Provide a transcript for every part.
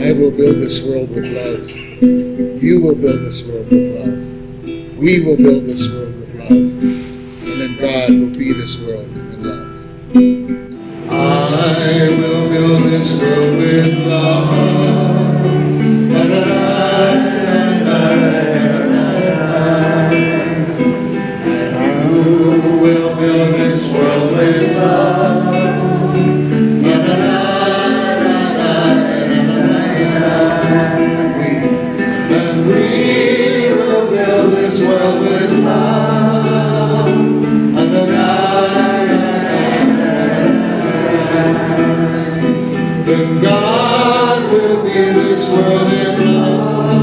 I will build this world with love. You will build this world with love. We will build this world with love. And then God will be this world in love. I will build this world with love. You will build this world with love. This world with love. Then God will be this world in love.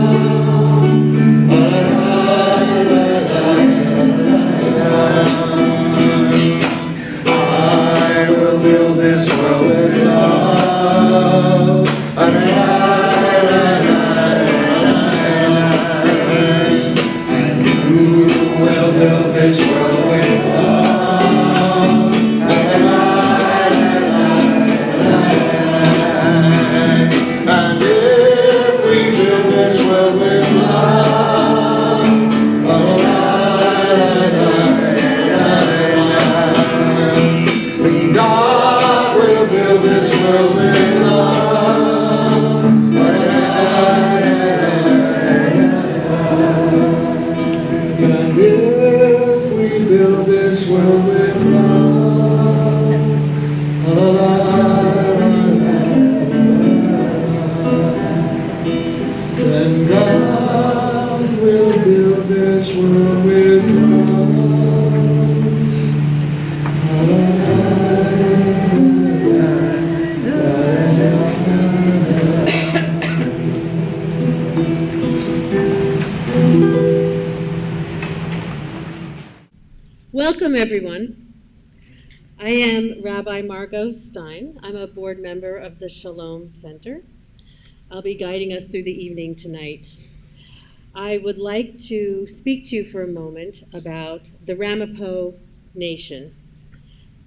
I will build this world with love. Build this world with love. And if we build this world with love, God will build this world with love. And if we build this world with love, then God will build this world with love. Welcome, everyone. I am Rabbi Margot Stein. I'm a board member of the Shalom Center. I'll be guiding us through the evening tonight. I would like to speak to you for a moment about the Ramapo Nation.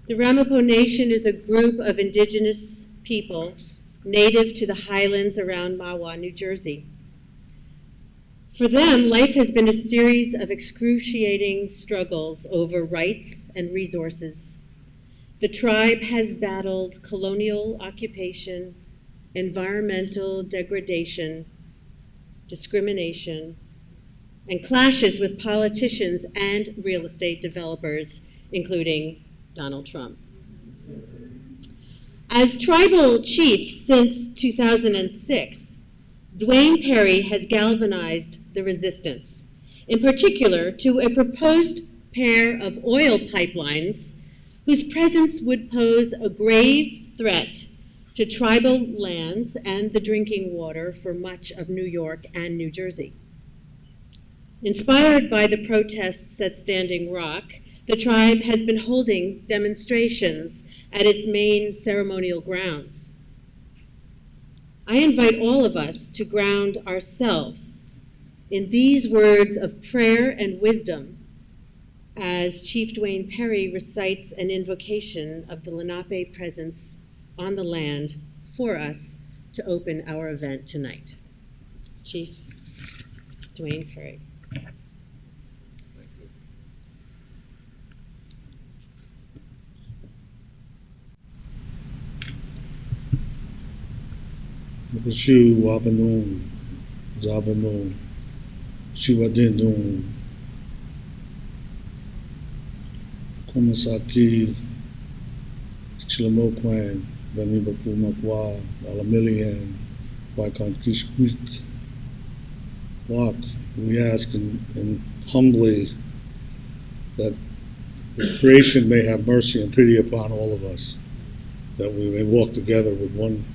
The Ramapo Nation is a group of indigenous people native to the highlands around Mahwah, New Jersey. For them, life has been a series of excruciating struggles over rights and resources. The tribe has battled colonial occupation, environmental degradation, discrimination, and clashes with politicians and real estate developers, including Donald Trump. As tribal chief since 2006, Dwayne Perry has galvanized the resistance, in particular to a proposed pair of oil pipelines whose presence would pose a grave threat to tribal lands and the drinking water for much of New York and New Jersey. Inspired by the protests at Standing Rock, the tribe has been holding demonstrations at its main ceremonial grounds. I invite all of us to ground ourselves in these words of prayer and wisdom as Chief Dwayne Perry recites an invocation of the Lenape presence on the land for us to open our event tonight. Chief Dwayne Perry. Shu Wabanun, Zabanun, Shiwadindun, Kumasaki, Chilamoquan, Banibaku Makwa, Alamilian, Waikon Kishkwik. Walk, we ask and humbly that the creation may have mercy and pity upon all of us, that we may walk together with one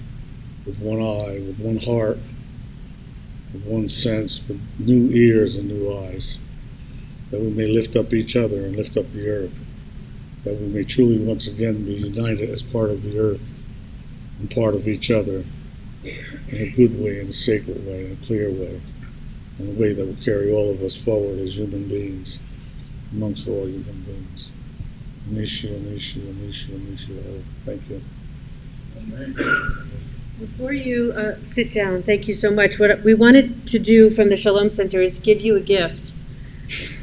eye, with one heart, with one sense, with new ears and new eyes, that we may lift up each other and lift up the earth, that we may truly once again be united as part of the earth and part of each other in a good way, in a sacred way, in a clear way, in a way that will carry all of us forward as human beings, amongst all human beings. Anisha, Anisha, Anisha, Anisha. Thank you. Before you sit down, thank you so much. What we wanted to do from the Shalom Center is give you a gift.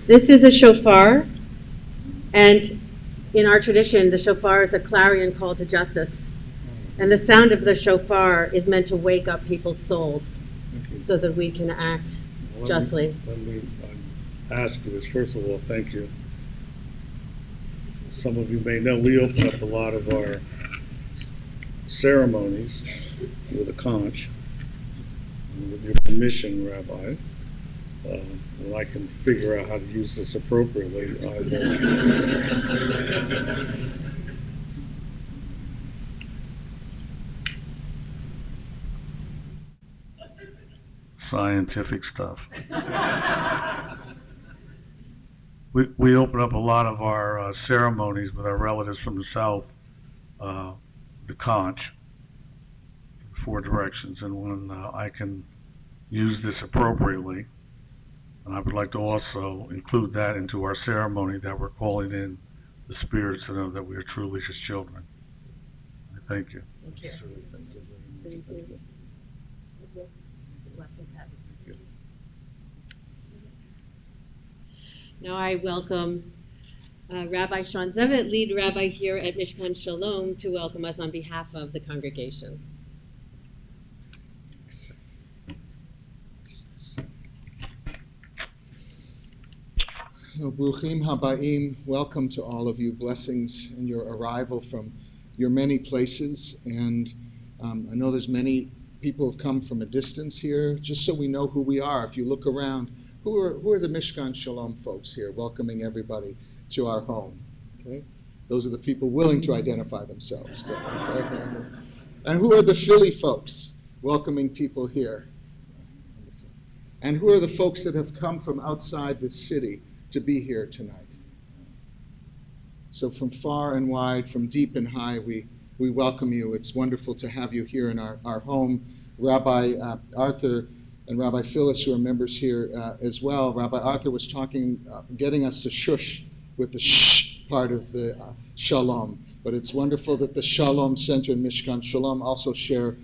This is the shofar, and in our tradition, the shofar is a clarion call to justice. And the sound of the shofar is meant to wake up people's souls so that we can act justly. Let me ask you this. First of all, thank you. Some of you may know we open up a lot of our ceremonies with a conch. And with your permission, Rabbi, when I can figure out how to use this appropriately, I will. Scientific stuff. We open up a lot of our ceremonies with our relatives from the South, the conch, the four directions, and when I can use this appropriately, and I would like to also include that into our ceremony, that we're calling in the spirits to know that we are truly His children. Thank you. Thank you. Thank you. Now I welcome Rabbi Sean Zevitt, lead rabbi here at Mishkan Shalom, to welcome us on behalf of the congregation. Bruchim habaim, welcome to all of you. Blessings in your arrival from your many places. And I know there's many people have come from a distance here, just so we know who we are. If you look around, who are the Mishkan Shalom folks here, welcoming everybody to our home? Okay, those are the people willing to identify themselves. And who are the Philly folks welcoming people here? And who are the folks that have come from outside this city to be here tonight? So from far and wide, from deep and high, we welcome you. It's wonderful to have you here in our home. Rabbi Arthur and Rabbi Phyllis, who are members here as well. Rabbi Arthur was talking, getting us to shush with the shh part of the shalom. But it's wonderful that the Shalom Center and Mishkan Shalom also share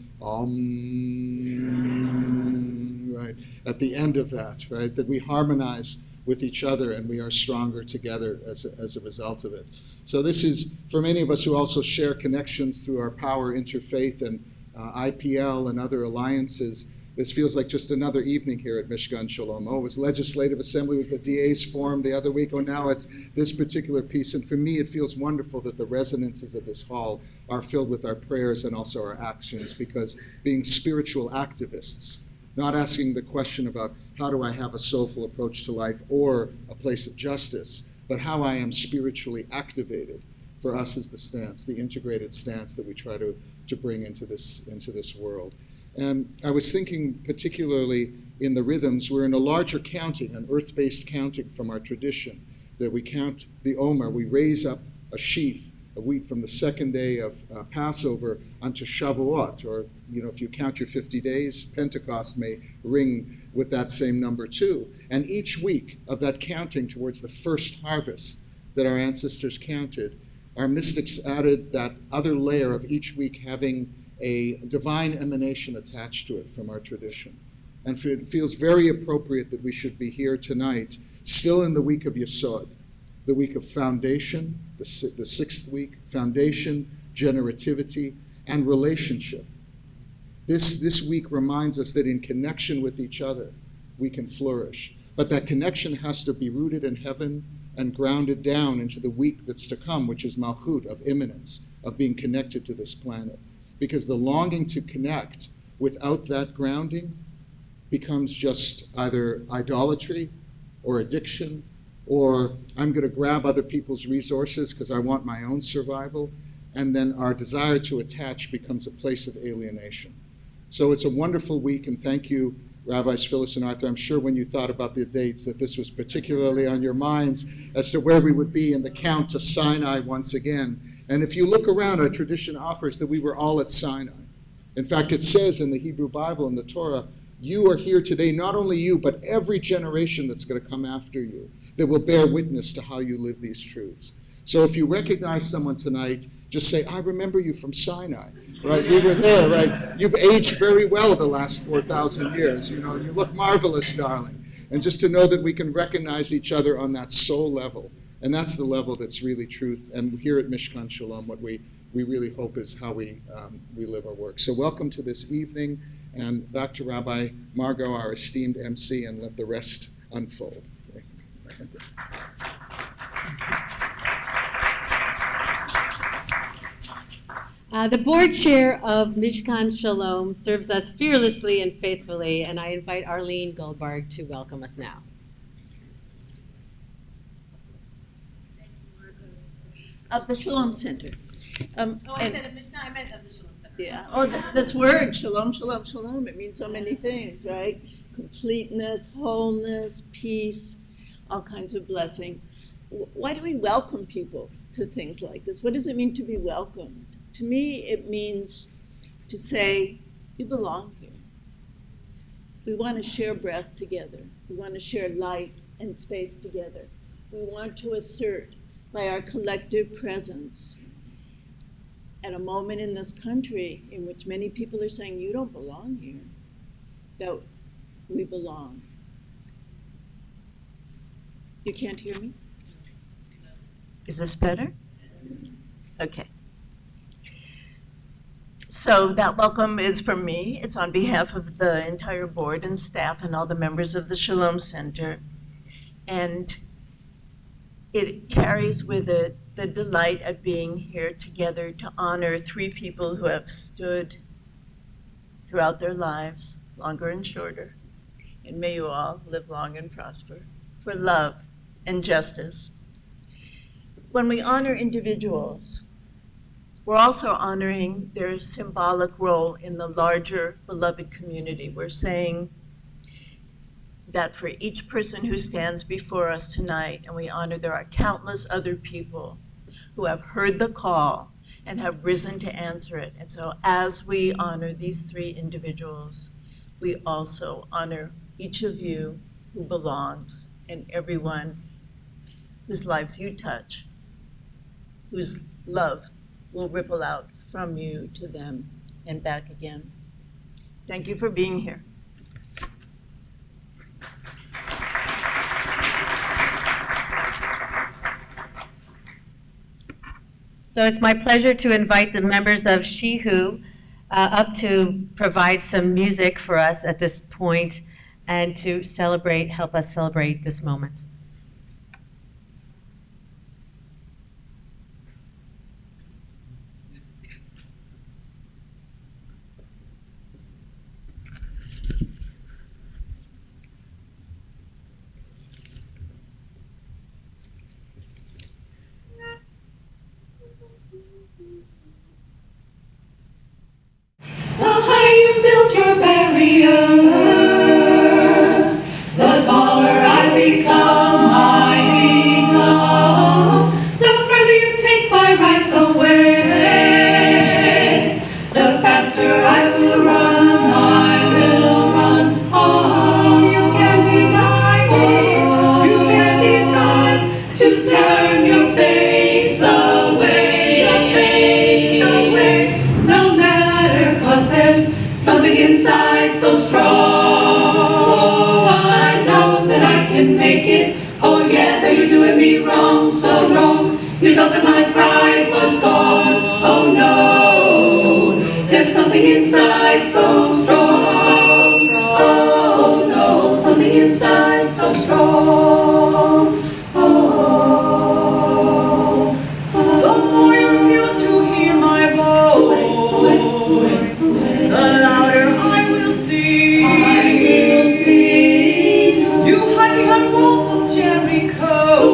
right, at the end of that, right, that we harmonize with each other and we are stronger together as a result of it. So this is, for many of us who also share connections through our Power Interfaith and IPL and other alliances, this feels like just another evening here at Mishkan Shalom. Oh, it was Legislative Assembly, it was the DA's forum the other week. Oh, now it's this particular piece. And for me, it feels wonderful that the resonances of this hall are filled with our prayers and also our actions, because being spiritual activists, not asking the question about how do I have a soulful approach to life or a place of justice, but how I am spiritually activated, for us is the stance, the integrated stance that we try to bring into this world. And I was thinking particularly in the rhythms, we're in a larger counting, an earth-based counting from our tradition, that we count the Omer, we raise up a sheaf of wheat from the second day of Passover unto Shavuot, or if you count your 50 days, Pentecost may ring with that same number too. And each week of that counting towards the first harvest that our ancestors counted, our mystics added that other layer of each week having a divine emanation attached to it from our tradition. And it feels very appropriate that we should be here tonight, still in the week of Yesod, the week of foundation, the sixth week, foundation, generativity, and relationship. This week reminds us that in connection with each other, we can flourish. But that connection has to be rooted in heaven and grounded down into the week that's to come, which is Malchut, of immanence, of being connected to this planet. Because the longing to connect without that grounding becomes just either idolatry or addiction or I'm going to grab other people's resources because I want my own survival, and then our desire to attach becomes a place of alienation. So it's a wonderful week, and thank you, Rabbis Phyllis and Arthur. I'm sure when you thought about the dates that this was particularly on your minds as to where we would be in the count to Sinai once again. And if you look around, our tradition offers that we were all at Sinai. In fact, it says in the Hebrew Bible, in the Torah, you are here today, not only you, but every generation that's going to come after you that will bear witness to how you live these truths. So if you recognize someone tonight, just say, I remember you from Sinai, right? We were there, right? You've aged very well the last 4,000 years. You know, you look marvelous, darling. And just to know that we can recognize each other on that soul level. And that's the level that's really truth. And here at Mishkan Shalom, what we really hope is how we live our work. So welcome to this evening. And back to Rabbi Margot, our esteemed MC, and let the rest unfold. The board chair of Mishkan Shalom serves us fearlessly and faithfully, and I invite Arlene Goldberg to welcome us now. Of the Shalom Center. I said of Mishkan, I meant of the Shalom Center. Yeah. Oh, this word, shalom, shalom, shalom, it means so many things, right? Completeness, wholeness, peace, all kinds of blessing. Why do we welcome people to things like this? What does it mean to be welcomed? To me, it means to say, you belong here. We want to share breath together. We want to share light and space together. We want to assert by our collective presence at a moment in this country in which many people are saying, you don't belong here, that we belong. You can't hear me? Is this better? Okay. So that welcome is from me. It's on behalf of the entire board and staff and all the members of the Shalom Center. And it carries with it the delight of being here together to honor three people who have stood throughout their lives, longer and shorter, and may you all live long and prosper, for love and justice. When we honor individuals, we're also honoring their symbolic role in the larger beloved community. We're saying that for each person who stands before us tonight, and we honor there are countless other people who have heard the call and have risen to answer it. And so as we honor these three individuals, we also honor each of you who belongs and everyone whose lives you touch, whose love will ripple out from you to them and back again. Thank you for being here. So it's my pleasure to invite the members of Shehu up to provide some music for us at this point and to help us celebrate this moment. The higher you build your barriers, the taller I become, the further you take my rights away, the faster I will run, Oh, you can deny me, you can decide to turn your face away, no matter, 'cause there's something inside so strong. I know that I can make it. Oh yeah, though you're doing me wrong, so wrong. You thought that my pride was gone. Oh no, there's something inside so strong. Oh no, something inside so strong. The more you refuse to hear my voice, the louder I will sing. You hide behind walls of Jericho.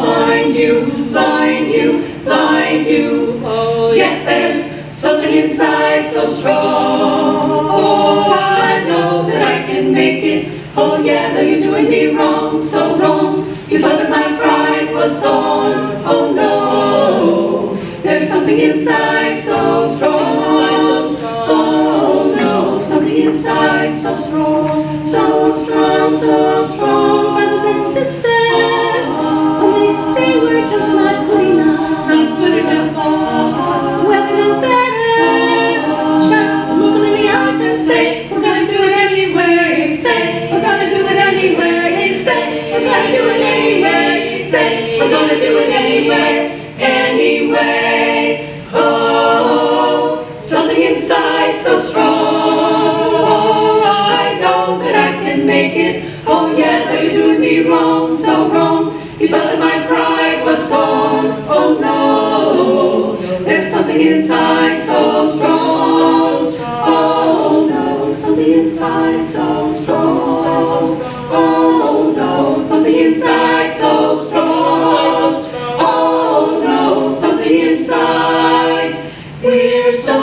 blind you, blind you, blind you. Oh, yes, there's something inside so strong. Oh, I know that I can make it. Oh, yeah, though you're doing me wrong, so wrong. You thought that my pride was gone. Oh, no, there's something inside so strong. Oh, no, something inside so strong, so strong, so strong. Brothers and sisters, when they say we're just not good enough, not good enough, well, we know better. Just look them in the eyes and say, we're gonna do it anyway. Say, we're gonna do it anyway. Say, we're gonna do it anyway. Say, we're gonna do it anyway, anyway. Oh, something inside so strong. Oh, I know that I can make it. Oh, yeah, though you're doing me wrong, so wrong. You thought that my pride was gone. Oh, no, there's something inside so strong. Oh, no, something inside so strong. Oh, no, something inside so strong. Oh, no, something inside. We're so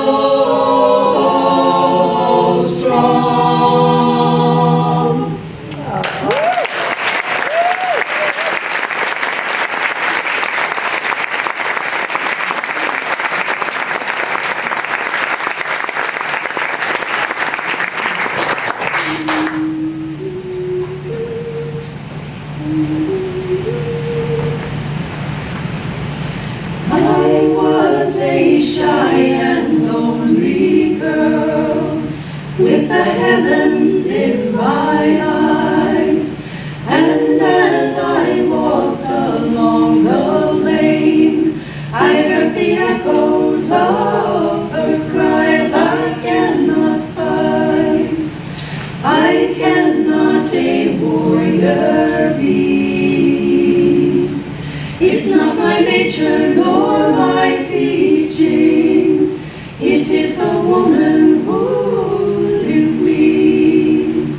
strong. I was a shy and lonely girl with the heavens in my eyes, and as I walked along the lane, I heard the echoes of her cries. I cannot fight, I cannot a warrior be. It's not my nature nor my teaching, it is the womanhood in me.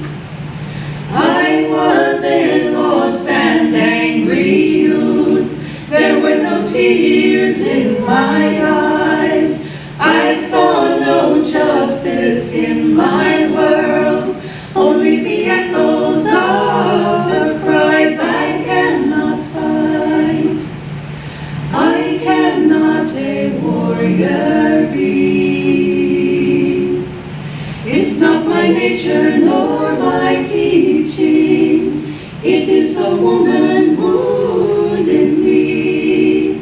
I was a lost and angry youth, there were no tears in my eyes. I saw no justice in my world, only the echoes of her cries. I cannot fight, I cannot a warrior be. It's not my nature nor my teaching, it is the womanhood in me.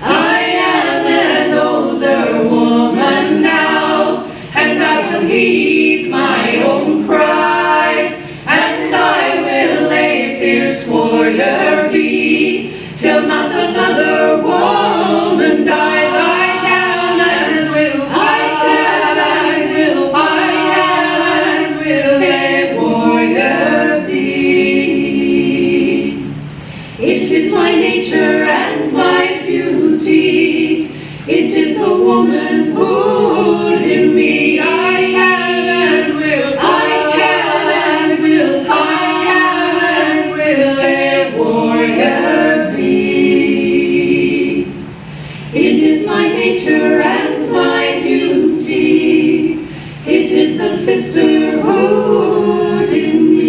I am an older woman now, and I will heed my own cries, and I will a fierce warrior be, till not another woman dies. I can and will, I can and will, I can and will a warrior be. It is my nature and my duty, it is the womanhood in me. I can and will, I can and will, I can and will a warrior be. It is my nature and my duty, it is the sisterhood in me.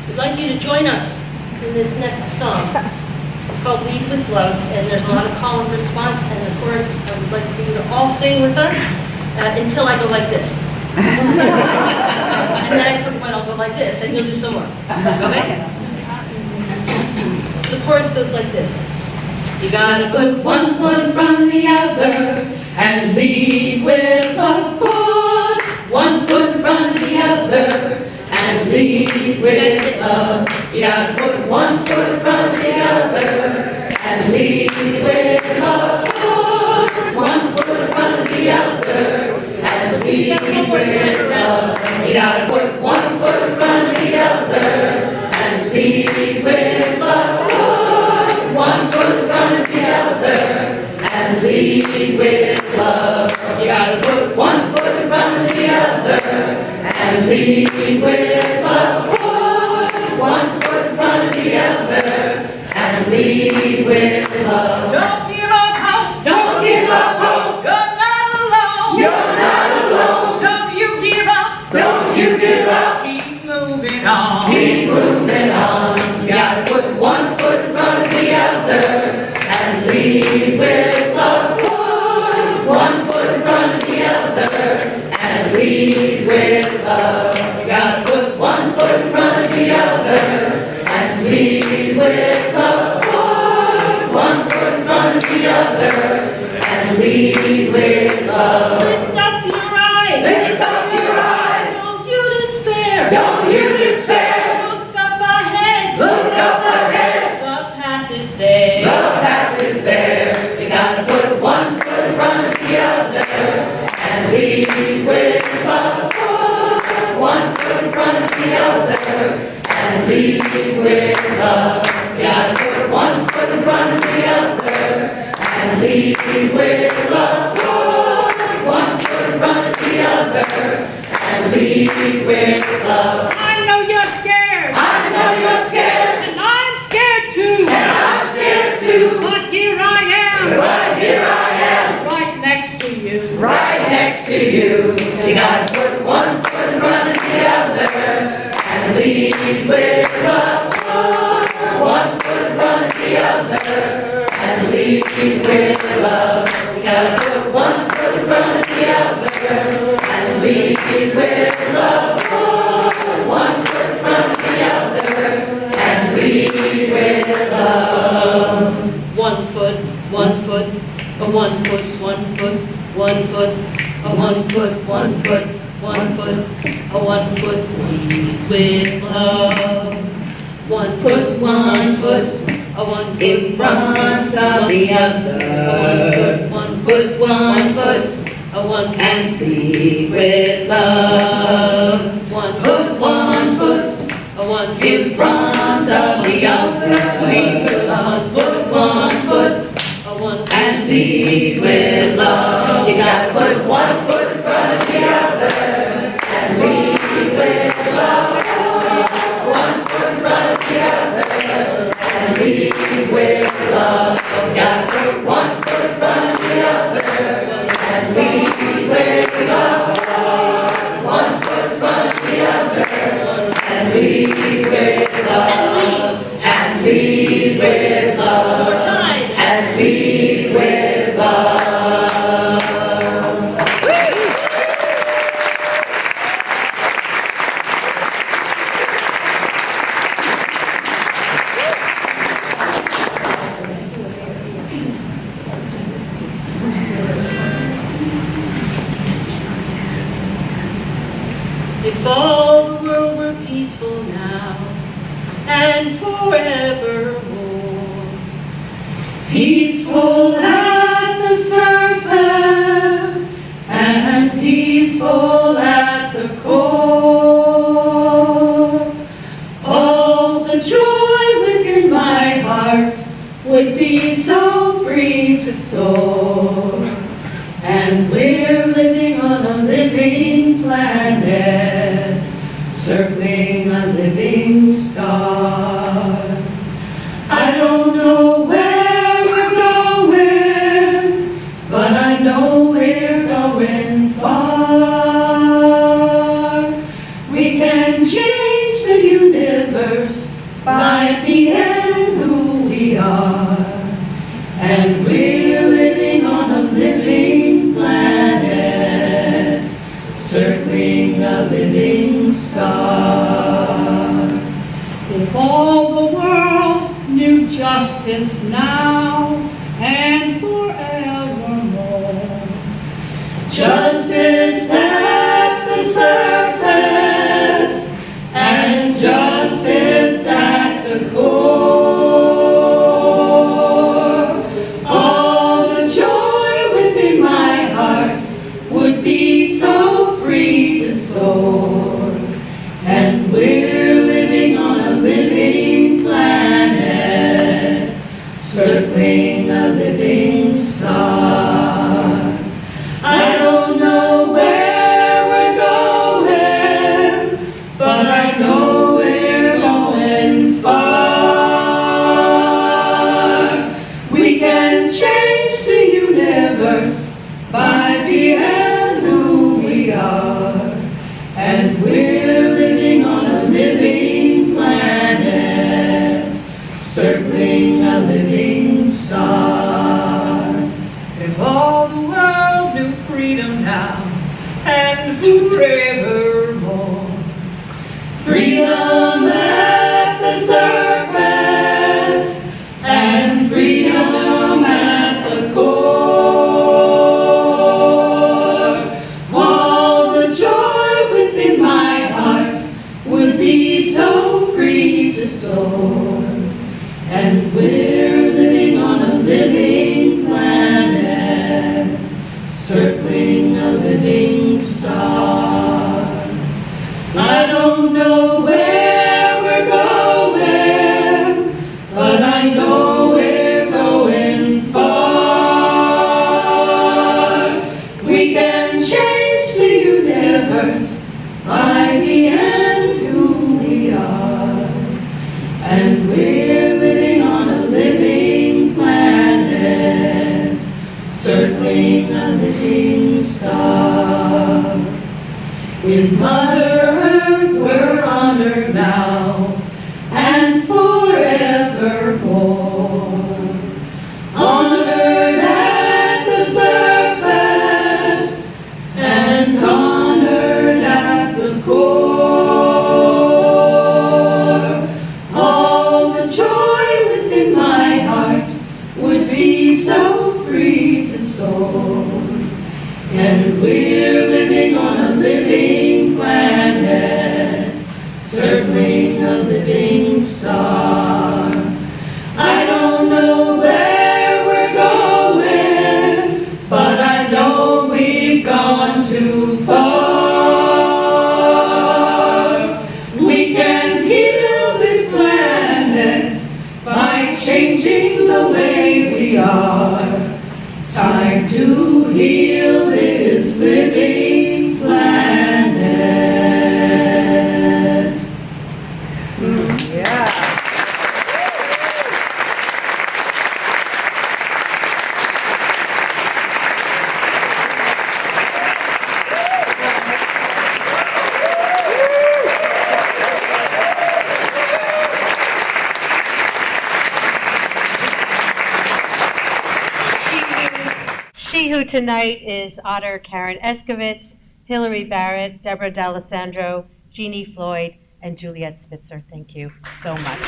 We'd like you to join us in this next song. It's called Lead with Love, and there's a lot of call and response, and of course, I would like for you to all sing with us until I go like this. And then at some point I'll go like this, and you'll do some more. Okay? So the chorus goes like this. You gotta Put one foot in front of the other and lead with a foot. One foot in front of the other and lead with love. You gotta put one foot in front of the other and lead with love. One foot in front of the other and lead with love. You gotta put one foot in front of the other and lead with love. Put one foot in front of the other and lead with love. You gotta put one foot in front of the other and lead with love. Put one foot in front of the other and lead with love. Don't give up hope. Don't give up hope. You're not alone. You're not alone. Don't you give up. Don't you give up. Keep moving on. Keep moving on. You gotta put one foot in front of the other and lead with love. Put one foot in front of the other and lead with love. You gotta put one foot in front of the other and lead with love. Put one foot in front of the other and lead with love. Lift up your eyes. Lift up your eyes. Don't you despair. Don't you despair. Look up ahead. Look up ahead. The path is there. The path is there. You gotta put one foot in front of the other and lead with love. Put one foot in front of the other and lead with love. You gotta put one foot in front of the other and lead with love. Put one foot in front of the other and lead with love. I know you're scared. I know you're scared, And I'm scared too. and I'm scared too. But here I am. But here I am, Right next to you. right next to you. You gotta put one foot in front of the other and lead with love. Put one foot in front of the other and lead with love. You gotta put one foot in front of the other and lead with love. Put one foot in front of the other and lead with love. 1 foot, 1 foot, a 1 foot, 1 foot, 1 foot, a 1 foot, 1 foot, 1 foot, a 1 foot, lead with love. 1 foot, 1 foot, a 1 foot, In front of the other, 1 put 1 foot a 1 foot, and lead with love. 1 Put 1 foot a 1 foot, in front of the other, lead with love. Put 1 foot a 1 and lead with love. You gotta put 1 foot in front of the other and lead with love. 1 foot in front of the other and lead with love. You gotta put 1 foot in front of the other and lead with love. 1 foot in front of the other and lead with love. And lead with love. time. And lead with love. If all the world were peaceful now and forevermore, Peaceful at the surface and peaceful at the core. All the joy within my heart would be so free to soar. And we're living on a living planet, circling a living star. I don't know where we're going, but I know we're going far. We can change the universe by being who we are. And we're living on a living planet, circling a living star. If all the world knew justice now and forevermore, Justice at the surface and justice at the core. All the joy within my heart would be so free to soar. And we're living on a living circling a living star. I don't know where we're going, but I know we're going far. We can change the universe by being who we are, and we're living on a living planet, circling a living star. If all the world knew freedom now and forevermore, Freedom at the surface and freedom at the core. All the joy within my heart would be so free to soar. And we're living on a living planet, circling a living star. I don't know where we're going, but I know we're going far. We can change the universe by being who we are, and we're living on a living planet, circling a living star. If Mother Earth were honored now and forevermore, honored at the surface and honored at the core, all the joy within my heart would be so free to soar. And we're living on a living planet, circling a living star. I don't know where we're going, but I know we've gone too far. We can heal this planet by changing the way we are. Time to heal this living planet. yeah. She who tonight is Otter Karen Eskovitz, Hillary Barrett, Deborah D'Alessandro, Jeannie Floyd, and Juliet Spitzer. Thank you so much.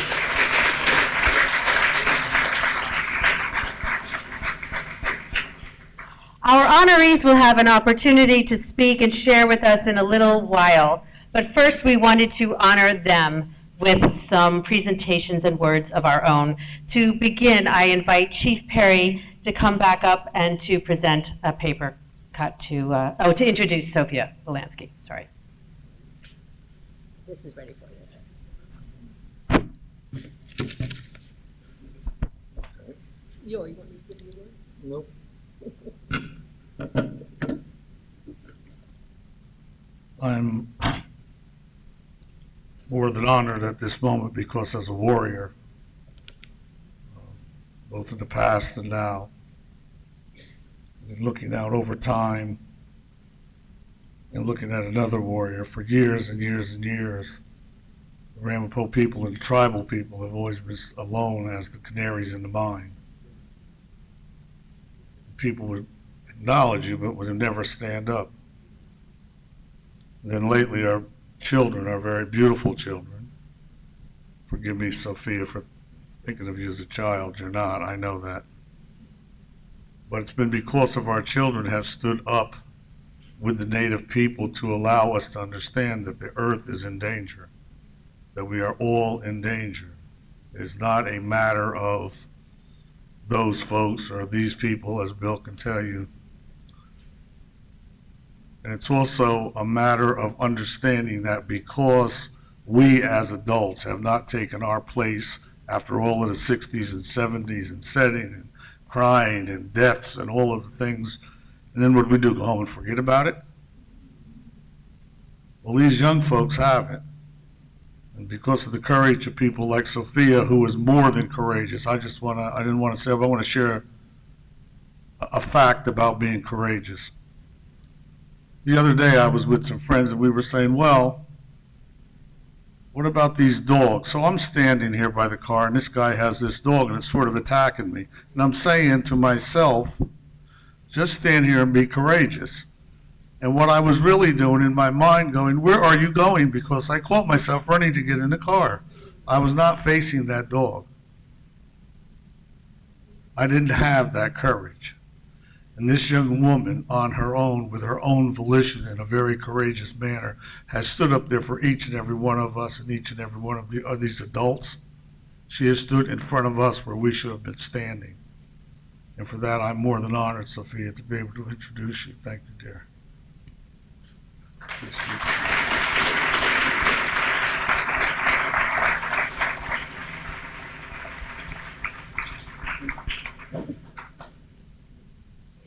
Our honorees will have an opportunity to speak and share with us in a little while, but first we wanted to honor them with some presentations and words of our own. To begin, I invite Chief Perry to come back up and to present a paper cut to introduce Sophia Volansky. Sorry. This is ready for you. You want me to give you a word? Nope. I'm more than honored at this moment because as a warrior, both in the past and now, and looking out over time and looking at another warrior for years and years and years, the Ramapo people and tribal people have always been alone as the canaries in the mine. People would acknowledge you, but would never stand up. And then lately, our children, our very beautiful children, forgive me, Sophia, for thinking of you as a child. You're not, I know that. But it's been because of our children have stood up with the native people to allow us to understand that the earth is in danger, that we are all in danger. It's not a matter of those folks or these people, as Bill can tell you. And it's also a matter of understanding that because we as adults have not taken our place after all of the 60s and 70s and setting and crying and deaths and all of the things. And then what do we do? Go home and forget about it? Well, these young folks haven't. And because of the courage of people like Sophia, who is more than courageous, I didn't want to say, but I want to share a fact about being courageous. The other day I was with some friends and we were saying, well, what about these dogs? So I'm standing here by the car and this guy has this dog and it's sort of attacking me. And I'm saying to myself, just stand here and be courageous. And what I was really doing in my mind going, where are you going? Because I caught myself running to get in the car. I was not facing that dog. I didn't have that courage. And this young woman on her own, with her own volition in a very courageous manner, has stood up there for each and every one of us and each and every one of these adults. She has stood in front of us where we should have been standing. And for that, I'm more than honored, Sophia, to be able to introduce you. Thank you, dear.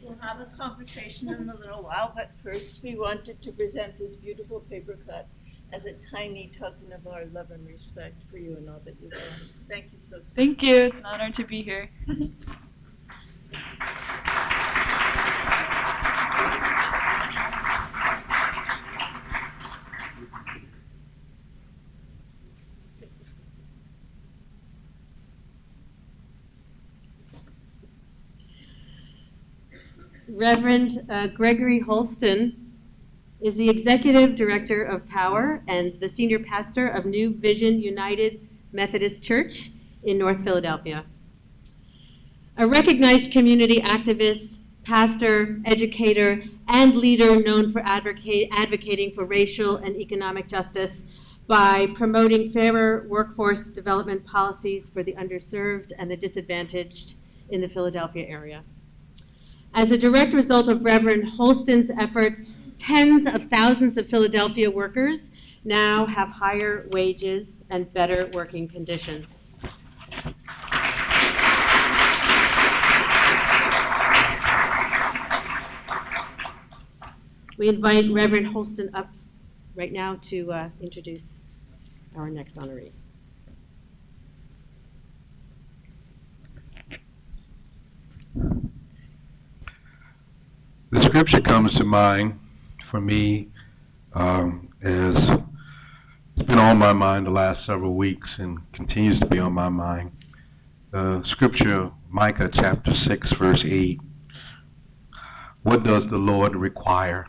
We'll have a conversation in a little while, but first we wanted to present this beautiful paper cut as a tiny token of our love and respect for you and all that you've done. Thank you so much. Thank you. It's an honor to be here. Reverend Gregory Holston is the Executive Director of Power and the Senior Pastor of New Vision United Methodist Church in North Philadelphia. A recognized community activist, pastor, educator, and leader known for advocating for racial and economic justice by promoting fairer workforce development policies for the underserved and the disadvantaged in the Philadelphia area. As a direct result of Reverend Holston's efforts, tens of thousands of Philadelphia workers now have higher wages and better working conditions. We invite Reverend Holston up right now to introduce our next honoree. The scripture comes to mind for me as it's been on my mind the last several weeks and continues to be on my mind. Scripture, Micah chapter 6, verse 8. What does the Lord require?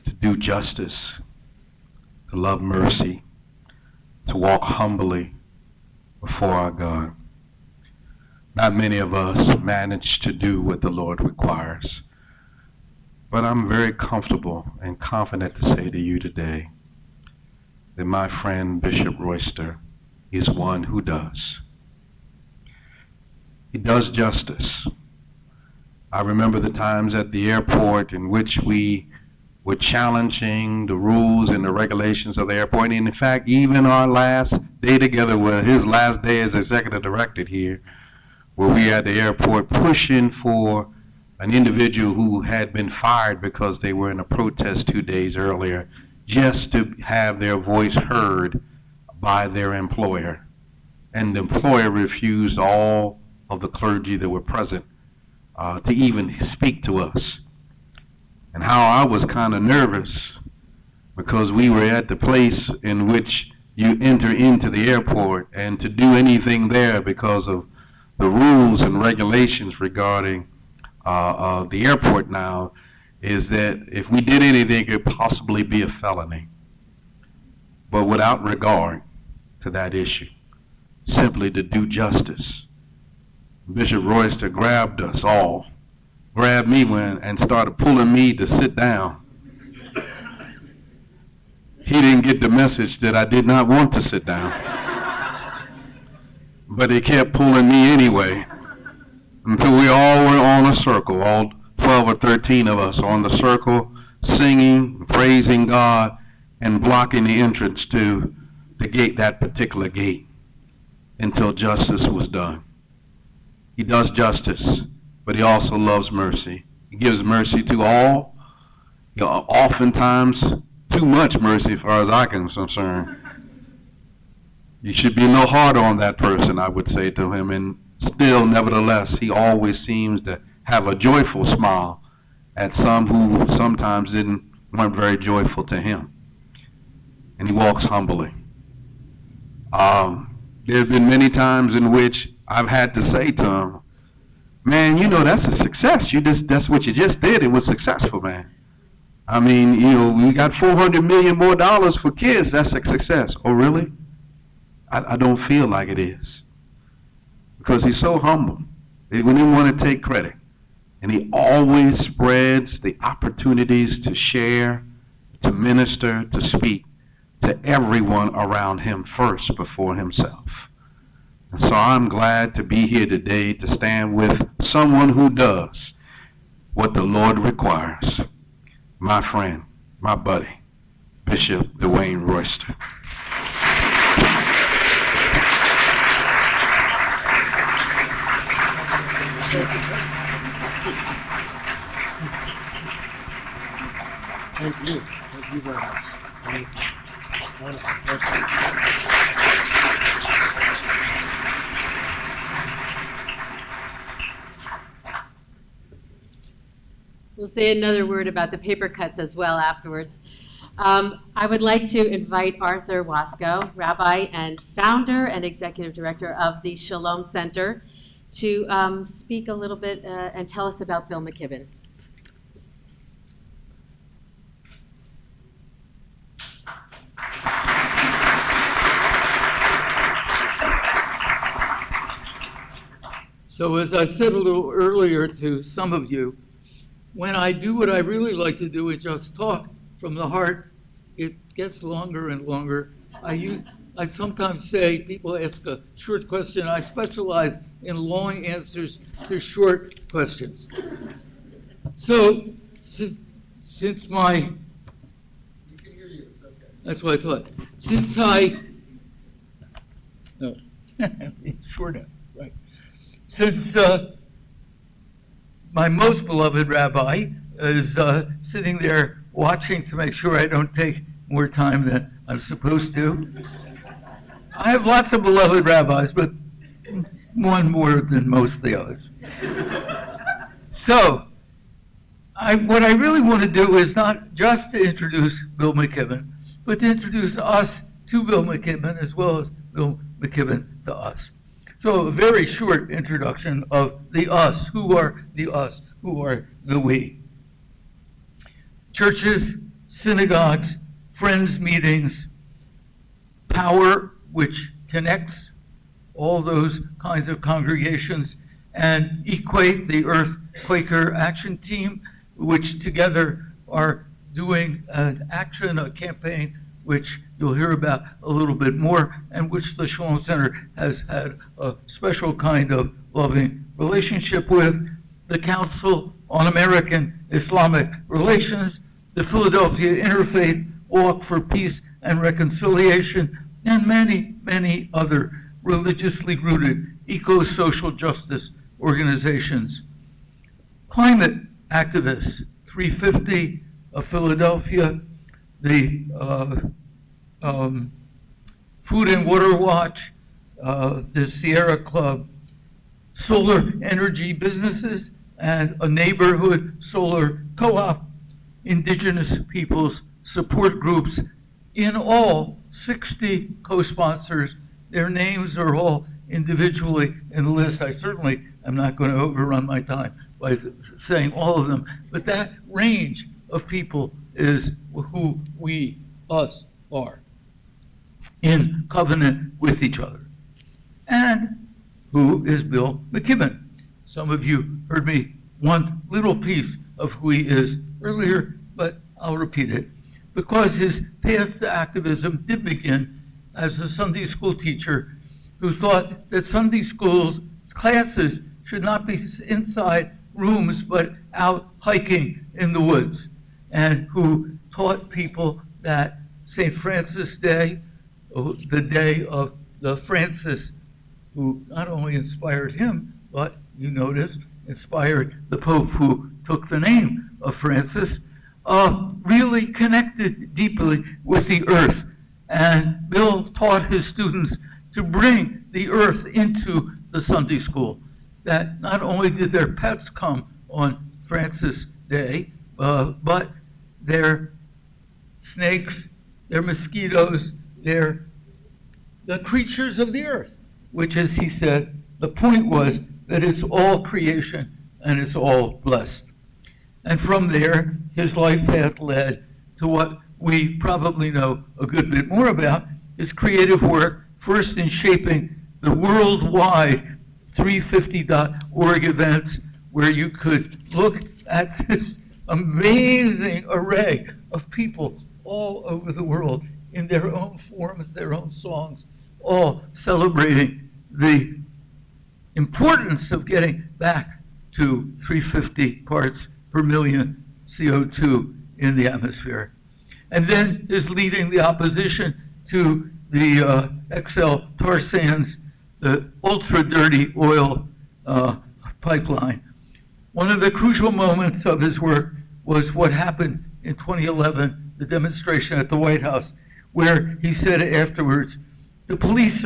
To do justice, to love mercy, to walk humbly before our God. Not many of us manage to do what the Lord requires. But I'm very comfortable and confident to say to you today that my friend Bishop Royster is one who does. He does justice. I remember the times at the airport in which we were challenging the rules and the regulations of the airport. And in fact, even our last day together, his last day as executive director here, where we at the airport pushing for an individual who had been fired because they were in a protest 2 days earlier, just to have their voice heard by their employer. And the employer refused all of the clergy that were present to even speak to us. And how I was kind of nervous because we were at the place in which you enter into the airport, and to do anything there because of the rules and regulations regarding the airport now is that if we did anything, it could possibly be a felony. But without regard to that issue, simply to do justice. Bishop Royster grabbed us all, grabbed me and started pulling me to sit down. He didn't get the message that I did not want to sit down. But he kept pulling me anyway, until we all were on a circle, all 12 or 13 of us on the circle, singing, praising God, and blocking the entrance to the gate, that particular gate. until justice was done. He does justice, but he also loves mercy. He gives mercy to all, oftentimes too much mercy as far as I can concerned. You should be a little harder on that person, I would say to him, and still, nevertheless, he always seems to have a joyful smile at some who sometimes weren't very joyful to him. And he walks humbly. There have been many times in which I've had to say to him, man, you know, that's a success. That's what you just did. It was successful, man. I mean, you know, we got $400 million more for kids. That's a success. Oh, really? I don't feel like it is. Because he's so humble. He wouldn't want to take credit. And he always spreads the opportunities to share, to minister, to speak to everyone around him first before himself. And so I'm glad to be here today to stand with someone who does what the Lord requires. My friend, my buddy, Bishop Dwayne Royster. Thank you. Thank you very much. We'll say another word about the paper cuts as well afterwards. I would like to invite Arthur Wasco, Rabbi and founder and executive director of the Shalom Center, to speak a little bit and tell us about Bill McKibben. So as I said a little earlier to some of you, when I do what I really like to do is just talk from the heart, it gets longer and longer. I sometimes say, people ask a short question, I specialize in long answers to short questions. So since my, you can hear you, it's okay. That's what I thought. Since no, short answer, right. Since my most beloved rabbi is sitting there watching to make sure I don't take more time than I'm supposed to, I have lots of beloved rabbis, but one more than most of the others. So, what I really want to do is not just to introduce Bill McKibben, but to introduce us to Bill McKibben as well as Bill McKibben to us. So a very short introduction of the us. Who are the us? Who are the we? Churches, synagogues, friends meetings, power which connects all those kinds of congregations, and Equate, the Earth Quaker Action Team, which together are doing an action, a campaign, which you'll hear about a little bit more, and which the Shalom Center has had a special kind of loving relationship with, the Council on American Islamic Relations, the Philadelphia Interfaith Walk for Peace and Reconciliation, and many, many other religiously rooted eco-social justice organizations. Climate activists, 350 of Philadelphia, the Food and Water Watch, the Sierra Club, solar energy businesses, and a neighborhood solar co-op, indigenous peoples support groups, in all 60 co-sponsors. Their names are all individually in the list. I certainly am not going to overrun my time by saying all of them, but that range of people is who we, us, are, in covenant with each other. And who is Bill McKibben? Some of you heard me one little piece of who he is earlier, but I'll repeat it. Because his path to activism did begin as a Sunday school teacher who thought that Sunday schools classes should not be inside rooms but out hiking in the woods, and who taught people that St. Francis Day, the day of the Francis who not only inspired him, but you notice inspired the Pope who took the name of Francis, really connected deeply with the earth. And Bill taught his students to bring the earth into the Sunday school. That not only did their pets come on Francis Day, but their snakes, their mosquitoes, the creatures of the earth, which, as he said, the point was that it's all creation and it's all blessed. And from there, his life path led to what we probably know a good bit more about, his creative work, first in shaping the worldwide 350.org events, where you could look at this amazing array of people all over the world in their own forms, their own songs, all celebrating the importance of getting back to 350 parts per million CO2 in the atmosphere. And then is leading the opposition to the XL tar sands, the ultra-dirty oil pipeline. One of the crucial moments of his work was what happened in 2011, the demonstration at the White House, where he said afterwards, the police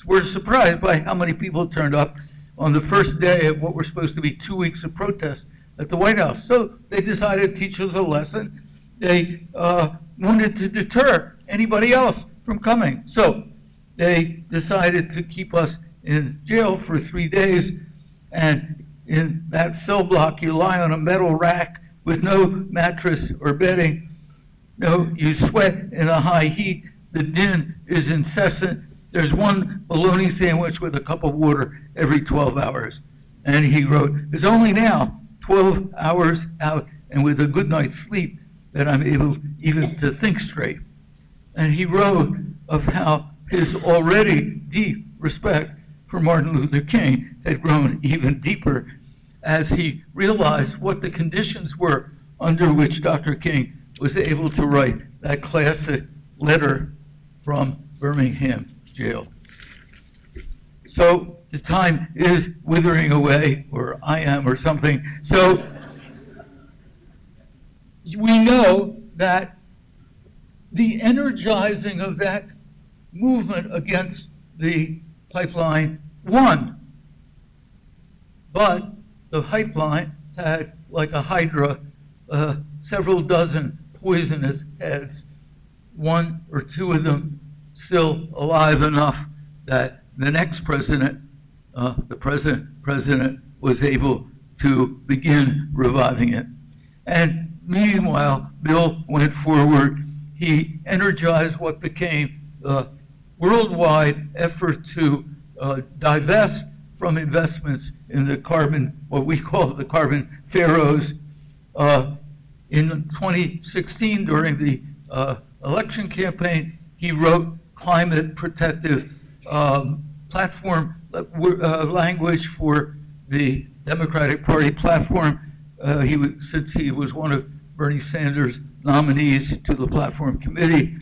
were surprised by how many people turned up on the first day of what were supposed to be 2 weeks of protest at the White House. So they decided to teach us a lesson. They wanted to deter anybody else from coming. So they decided to keep us in jail for 3 days. And in that cell block, you lie on a metal rack with no mattress or bedding. No, you sweat in a high heat. The din is incessant. There's one bologna sandwich with a cup of water every 12 hours. And he wrote, it's only now 12 hours out and with a good night's sleep that I'm able even to think straight. And he wrote of how his already deep respect for Martin Luther King had grown even deeper as he realized what the conditions were under which Dr. King was able to write that classic letter from Birmingham jail. So the time is withering away, or I am, or something. So we know that the energizing of that movement against the pipeline won. But the pipeline had, like a hydra, several dozen poisonous heads, one or two of them still alive enough that the next president, the present president, was able to begin reviving it. And meanwhile, Bill went forward. He energized what became the worldwide effort to divest from investments in the carbon, what we call the carbon pharaohs. In 2016, during the election campaign, he wrote climate protective platform language for the Democratic Party platform. Since he was one of Bernie Sanders' nominees to the platform committee,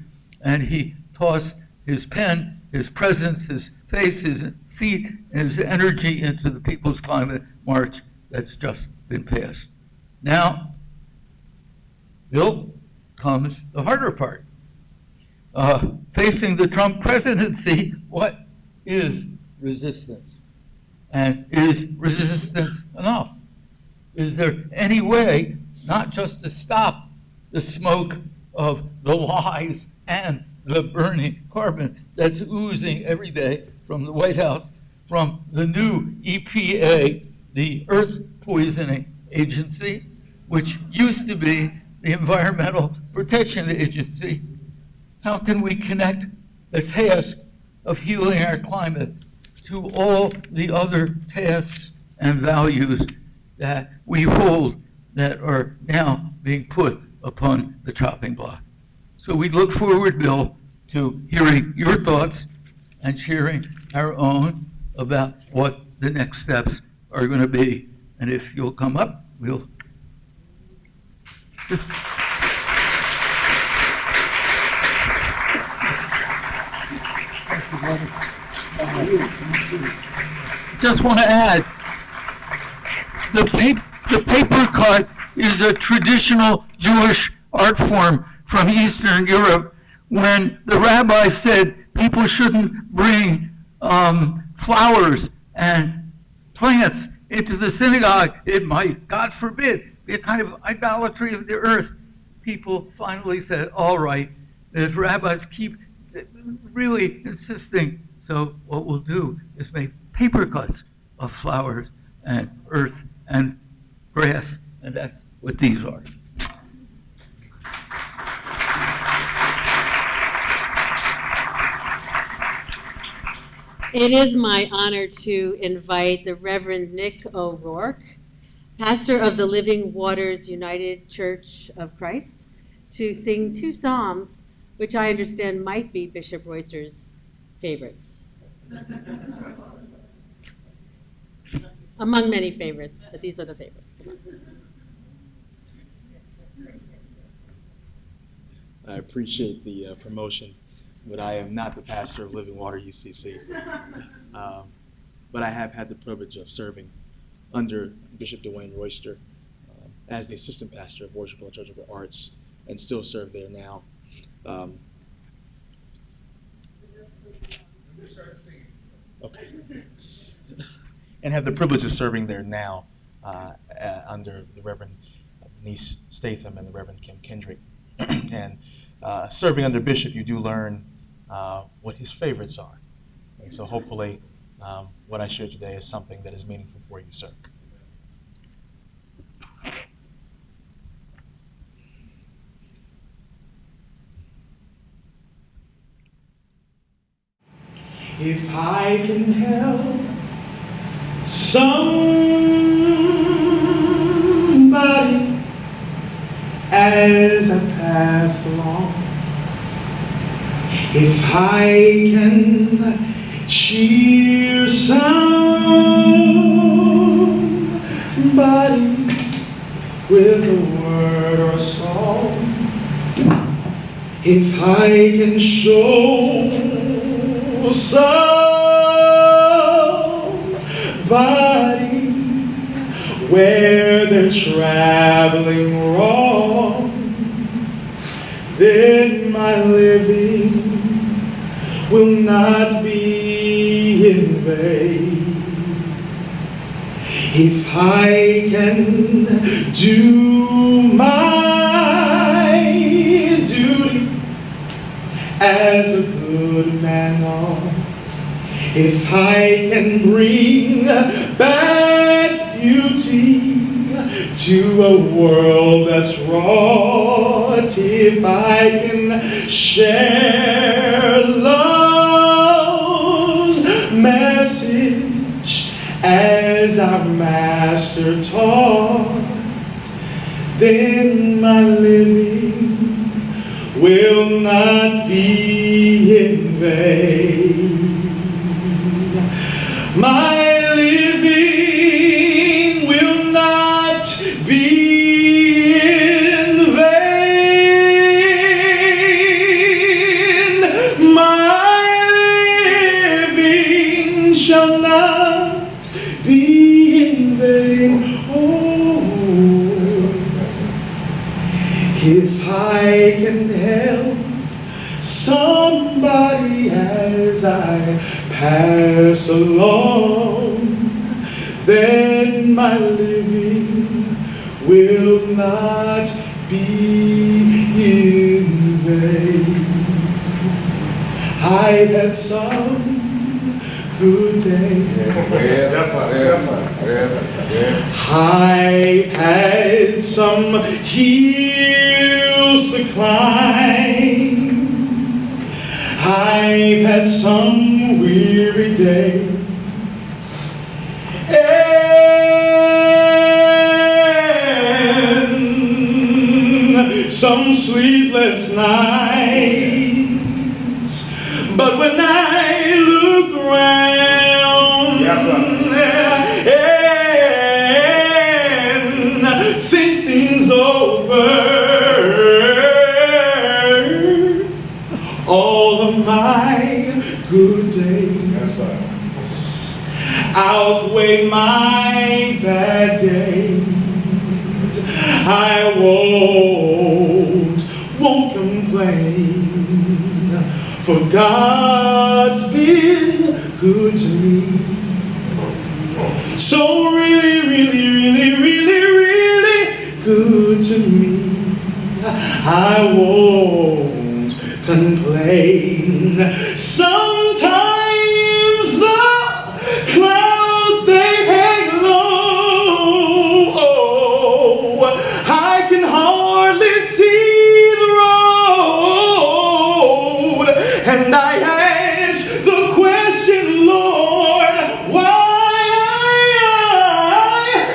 and he tossed his pen, his presence, his face, his feet, and his energy into the People's Climate March that's just been passed. Now, Bill, comes the harder part. Facing the Trump presidency, what is resistance? And is resistance enough? Is there any way not just to stop the smoke of the lies and the burning carbon that's oozing every day from the White House, from the new EPA, the Earth Poisoning Agency, which used to be the Environmental Protection Agency? How can we connect the task of healing our climate to all the other tasks and values that we hold that are now being put upon the chopping block? So we look forward, Bill, to hearing your thoughts and sharing our own about what the next steps are going to be. And if you'll come up, we'll... Just want to add, the paper cut is a traditional Jewish art form from Eastern Europe. When the rabbi said people shouldn't bring flowers and plants into the synagogue, it might, God forbid, be a kind of idolatry of the earth. People finally said, all right, if rabbis keep really insisting, so what we'll do is make paper cuts of flowers and earth and grass, and that's what these are. It is my honor to invite the Reverend Nick O'Rourke, pastor of the Living Waters United Church of Christ, to sing two psalms, which I understand might be Bishop Royster's favorites. Among many favorites, but these are the favorites. Come on. I appreciate the promotion, but I am not the pastor of Living Water UCC. But I have had the privilege of serving under Bishop Dwayne Royster as the assistant pastor of Worship and Liturgical Arts, and still serve there now. Okay. And have the privilege of serving there now under the Reverend Denise Statham and the Reverend Kim Kendrick. And serving under Bishop, you do learn what his favorites are. And so hopefully what I share today is something that is meaningful for you, sir. If I can help somebody as I pass along, if I can cheer somebody with a word or a song, if I can show somebody where they're traveling wrong, then my living will not be in vain. If I can do my duty as a good man ought, if I can bring back beauty to a world that's wrought, if I can share love's message as our Master taught, then my living will not be in vain. My living will not be in vain. My living shall not be in vain. Oh, if I can help somebody as I pass along, then my living will not be in vain. I've had some good days. I've had some hills to climb. I've had some weary days. And some sleepless nights. But when I look around and think things over, all of my good days outweigh my bad days. I won't complain, for God's been good to me. So really, really, really, really, really good to me. I won't complain. Sometimes the clouds they hang low. I can hardly see the road, and I ask the question, Lord, why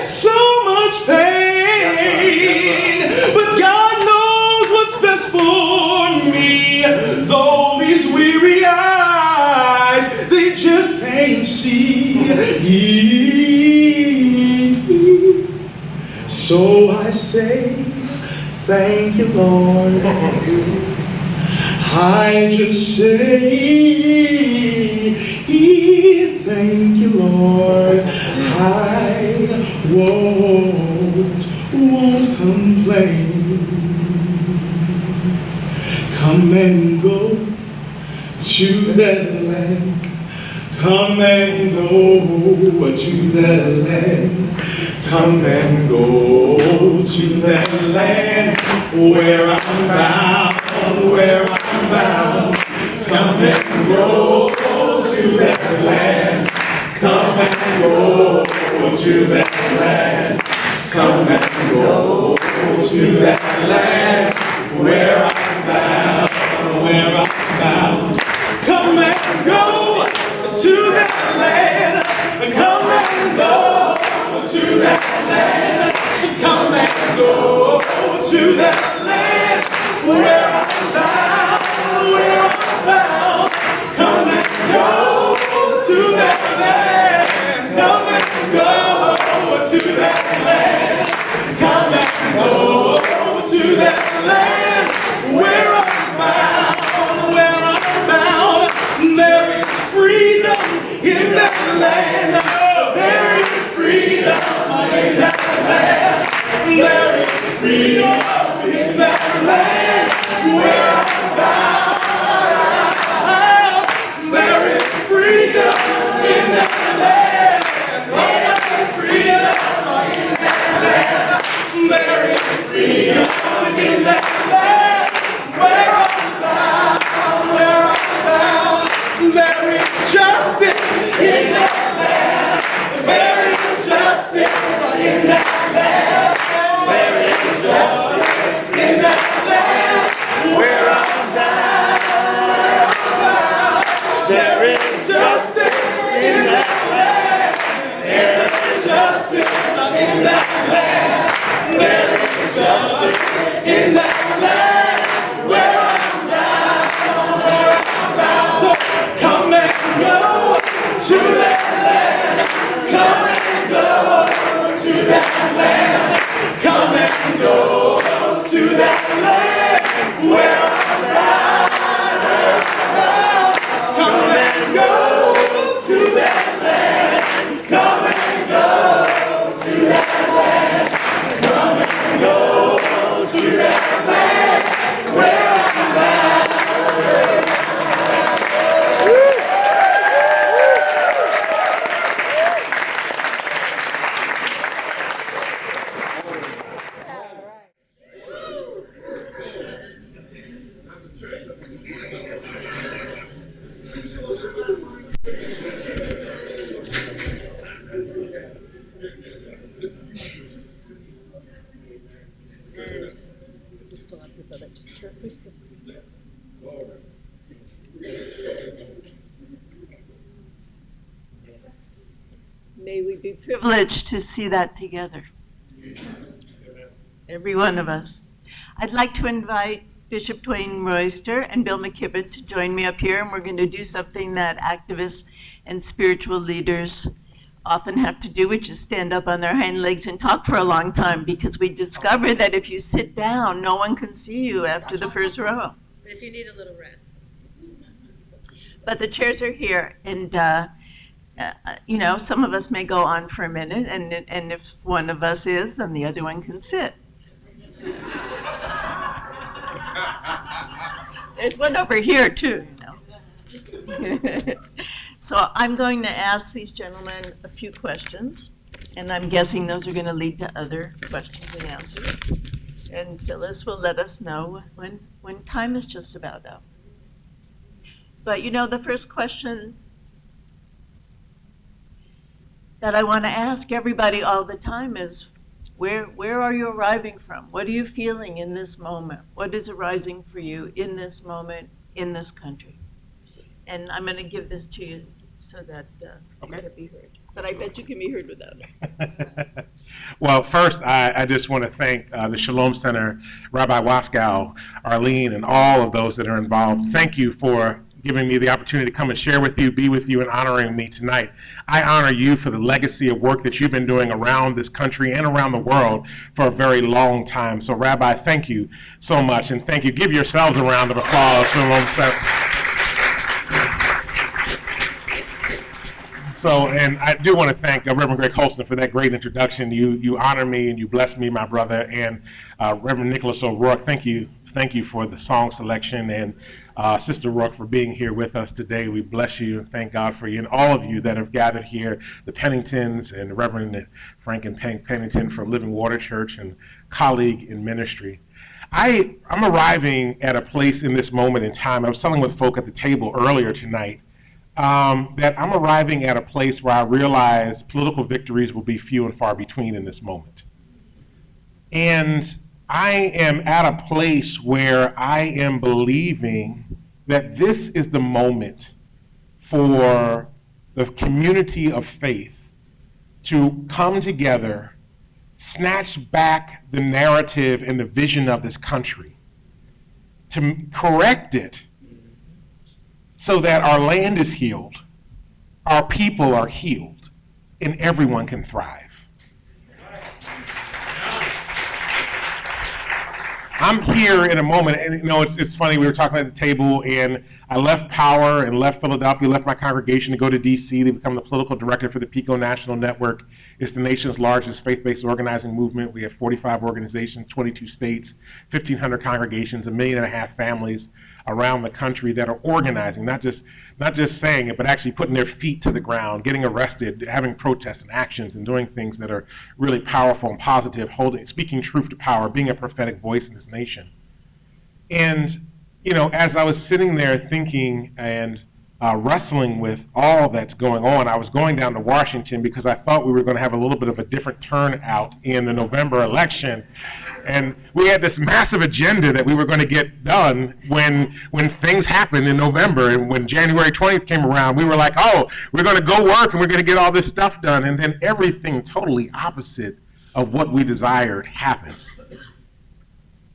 so much pain? But God knows what's best for me, though these weary eyes, they just can't see. So I say, thank you, Lord. I just say, thank you, Lord. I won't complain. Come and go to that land. Come and go to that land. Come and go to that land where I'm bound, where I'm bound. Come and go to that land. Come and go to that land. Come and go to that land where I'm bound, where I'm bound. Come and go to that land. Come and go to that land. Come and go to that land where I'm bound, where I'm bound. Come and go to that land. Come and go to that land. Come and go to that land where I'm bound, where I'm bound. There is freedom in that land. There is freedom in that land. There is freedom in that land where I'm bound. There is freedom in that land. There is freedom in that land. There is freedom in that land where I'm bound, where I'm bound. There is justice in that land. There is justice in that land. There is justice in that land where I'm bound, where I'm bound. There is justice in that land. There is justice in that land. There is justice in that land where I'm bound, where I'm bound. So come and go to that land. Come and go to that land. Come and go to that land where I'm bound, where I'm bound. Come and go to that land. Come and go to that land. Come and go to that land where I'm bound. And just pull up this other, just turn this. May we be privileged to see that together. Every one of us. I'd like to invite Bishop Dwayne Royster and Bill McKibben to join me up here, and we're going to do something that activists and spiritual leaders often have to do, which is stand up on their hind legs and talk for a long time, because we discovered that if you sit down, no one can see you after the first row. If you need a little rest. But the chairs are here, and you know, some of us may go on for a minute, and if one of us is, then the other one can sit. There's one over here, too, you know. So I'm going to ask these gentlemen a few questions, and I'm guessing those are going to lead to other questions and answers. And Phyllis will let us know when time is just about up. But you know, the first question that I want to ask everybody all the time is, where are you arriving from? What are you feeling in this moment? What is arising for you in this moment, in this country? And I'm going to give this to you so that you can be heard. But I bet you can be heard without it. Well, first, I just want to thank the Shalom Center, Rabbi Waskow, Arlene, and all of those that are involved. Thank you for giving me the opportunity to come and share with you, be with you, and honoring me tonight. I honor you for the legacy of work that you've been doing around this country and around the world for a very long time. So, Rabbi, thank you so much, and thank you. Give yourselves a round of applause for Shalom Center. So, and I do want to thank Reverend Greg Holston for that great introduction. You honor me and you bless me, my brother, and Reverend Nicholas O'Rourke. Thank you for the song selection, and Sister Rourke for being here with us today. We bless you and thank God for you, and all of you that have gathered here, the Penningtons and Reverend Frank and Pennington from Living Water Church and colleague in ministry. I'm arriving at a place in this moment in time. I was telling with folk at the table earlier tonight that I'm arriving at a place where I realize political victories will be few and far between in this moment. And I am at a place where I am believing that this is the moment for the community of faith to come together, snatch back the narrative and the vision of this country, to correct it so that our land is healed, our people are healed, and everyone can thrive. I'm here in a moment, and you know, it's funny, we were talking at the table, and I left Power and left Philadelphia, left my congregation to go to DC to become the political director for the PICO National Network. It's the nation's largest faith-based organizing movement. We have 45 organizations, 22 states, 1,500 congregations, 1.5 million families around the country that are organizing, not just saying it, but actually putting their feet to the ground, getting arrested, having protests and actions, and doing things that are really powerful and positive, speaking truth to power, being a prophetic voice in this nation. And, you know, as I was sitting there thinking and wrestling with all that's going on, I was going down to Washington because I thought we were going to have a little bit of a different turnout in the November election. And we had this massive agenda that we were going to get done when things happened in November. And when January 20th came around, we were like, oh, we're going to go work and we're going to get all this stuff done. And then everything totally opposite of what we desired happened.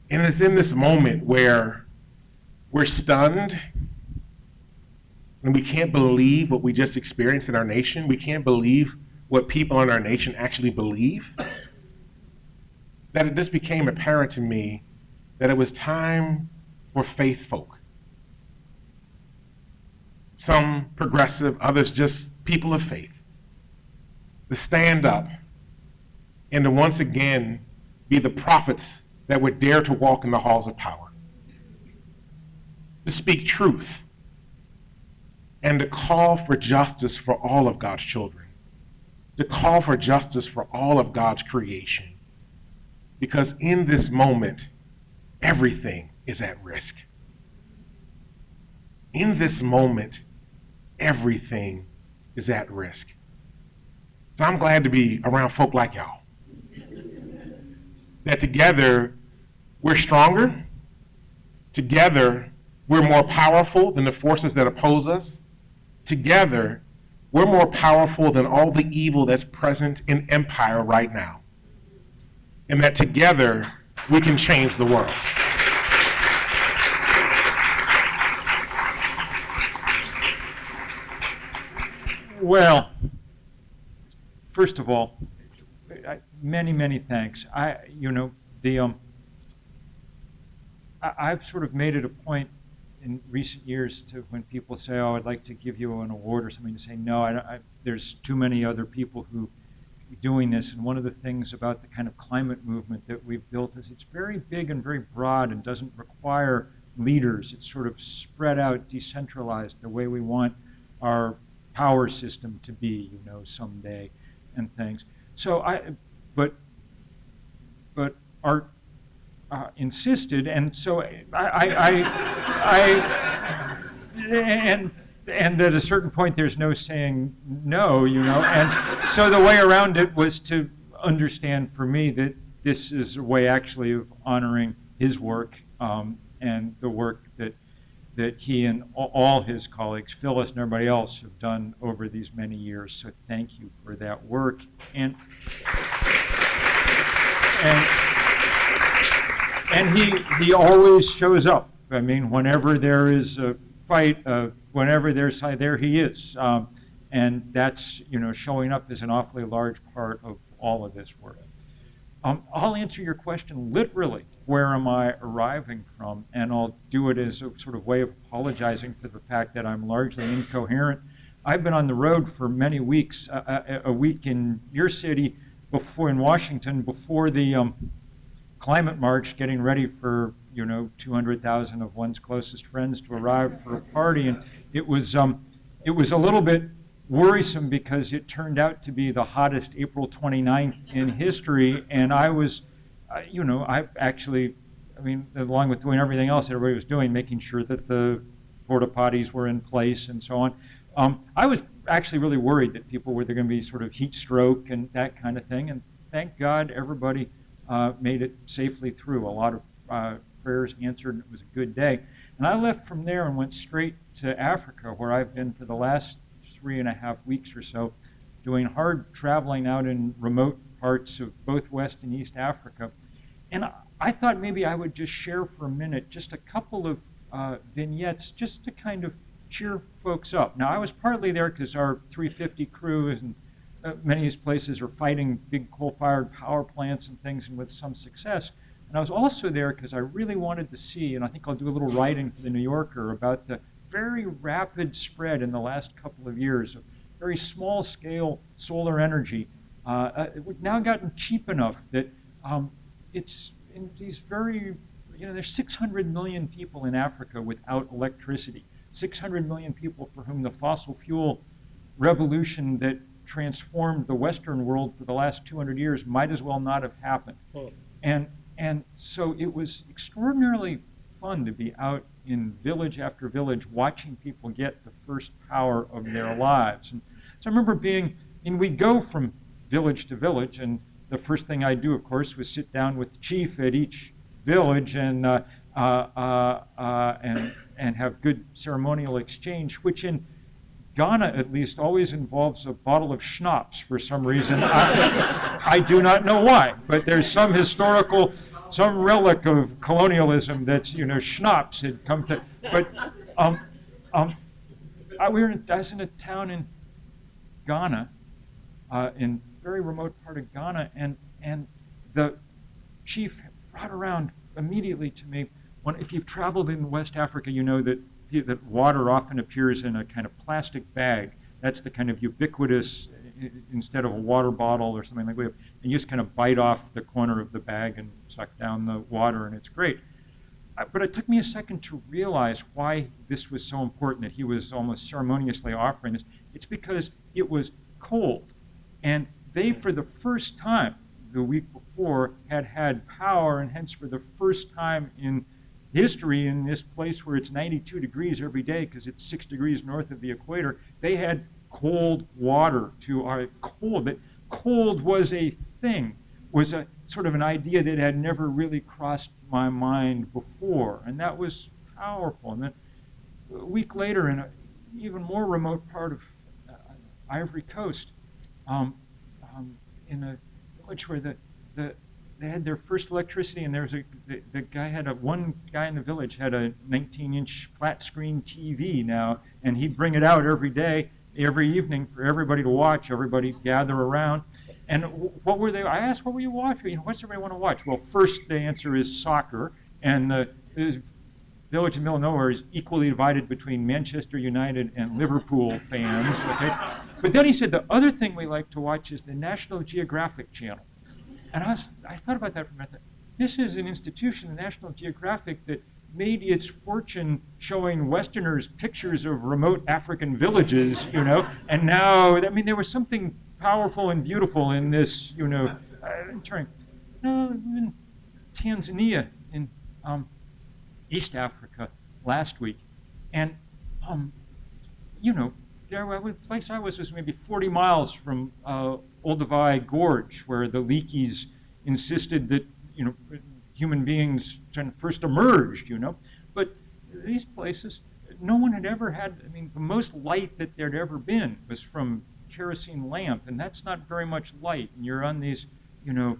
And it's in this moment where we're stunned and we can't believe what we just experienced in our nation. We can't believe what people in our nation actually believe. That it just became apparent to me that it was time for faith folk. Some progressive, others just people of faith, to stand up and to once again be the prophets that would dare to walk in the halls of power, to speak truth, and to call for justice for all of God's children, to call for justice for all of God's creation. Because in this moment, everything is at risk. In this moment, everything is at risk. So I'm glad to be around folk like y'all. That together, we're stronger. Together, we're more powerful than the forces that oppose us. Together, we're more powerful than all the evil that's present in empire right now. And that together, we can change the world. Well, first of all, many thanks. I've sort of made it a point in recent years to when people say, "Oh, I'd like to give you an award or something," to say, "No, there's too many other people who are doing this. And one of the things about the kind of climate movement that we've built is it's very big and very broad and doesn't require leaders. It's sort of spread out, decentralized, the way we want our power system to be, someday, and things. So but Art insisted, and so and at a certain point, there's no saying no, and so the way around it was to understand for me that this is a way actually of honoring his work and the work that he and all his colleagues, Phyllis and everybody else, have done over these many years. So thank you for that work. And he always shows up. I mean, whenever there is a fight, whenever there's there he is. And that's, showing up is an awfully large part of all of this work. I'll answer your question literally, where am I arriving from? And I'll do it as a sort of way of apologizing for the fact that I'm largely incoherent. I've been on the road for many weeks, a week in your city, before in Washington, before the climate march, getting ready for 200,000 of one's closest friends to arrive for a party, and it was a little bit worrisome because it turned out to be the hottest April 29th in history, and I was, I actually, along with doing everything else everybody was doing, making sure that the porta potties were in place and so on. I was actually really worried that people were going to be sort of heat stroke and that kind of thing, and thank God everybody made it safely through. A lot of prayers answered, and it was a good day. And I left from there and went straight to Africa, where I've been for the last 3.5 weeks or so, doing hard traveling out in remote parts of both West and East Africa. And I thought maybe I would just share for a minute just a couple of vignettes just to kind of cheer folks up. Now, I was partly there because our 350 crew and many of these places are fighting big coal-fired power plants and things, and with some success. And I was also there because I really wanted to see, and I think I'll do a little writing for the New Yorker about the very rapid spread in the last couple of years of very small-scale solar energy. We've now gotten cheap enough that it's in these very, there's 600 million people in Africa without electricity. 600 million people for whom the fossil fuel revolution that transformed the Western world for the last 200 years might as well not have happened. And so it was extraordinarily fun to be out in village after village watching people get the first power of their lives. And so I remember we'd go from village to village, and the first thing I do, of course, was sit down with the chief at each village and have good ceremonial exchange, which in Ghana, at least, always involves a bottle of schnapps for some reason. I do not know why, but there's some some relic of colonialism that's, schnapps had come to. But I was in a town in Ghana, in a very remote part of Ghana, and the chief brought around immediately to me. If you've traveled in West Africa, you know that water often appears in a kind of plastic bag. That's the kind of ubiquitous, instead of a water bottle or something like that. And you just kind of bite off the corner of the bag and suck down the water, and it's great. But it took me a second to realize why this was so important, that he was almost ceremoniously offering this. It's because it was cold. And they, for the first time, the week before, had power, and hence for the first time in history, in this place where it's 92 degrees every day because it's 6 degrees north of the equator, they had cold water to our cold. That cold was a thing, was a sort of an idea that had never really crossed my mind before, and that was powerful. And then a week later, in an even more remote part of Ivory Coast, in a village where they had their first electricity, and there was one guy in the village had a 19-inch flat screen TV now, and he'd bring it out every day, every evening for everybody to watch, everybody gather around. And I asked, what were you watching? What's everybody want to watch? Well, first the answer is soccer, and the village in the middle of nowhere is equally divided between Manchester United and Liverpool fans, okay? But then he said the other thing we like to watch is the National Geographic Channel. And I thought about that for a minute. This is an institution, the National Geographic, that made its fortune showing Westerners pictures of remote African villages, you know, and now, I mean, there was something powerful and beautiful in this, you know, in Tanzania, in East Africa last week, and, you know, the place I was maybe 40 miles from Olduvai Gorge, where the Leakeys insisted that, you know, human beings first emerged, you know. But these places, no one had ever had, I mean, the most light that there'd ever been was from kerosene lamp, and that's not very much light. And you're on these, you know,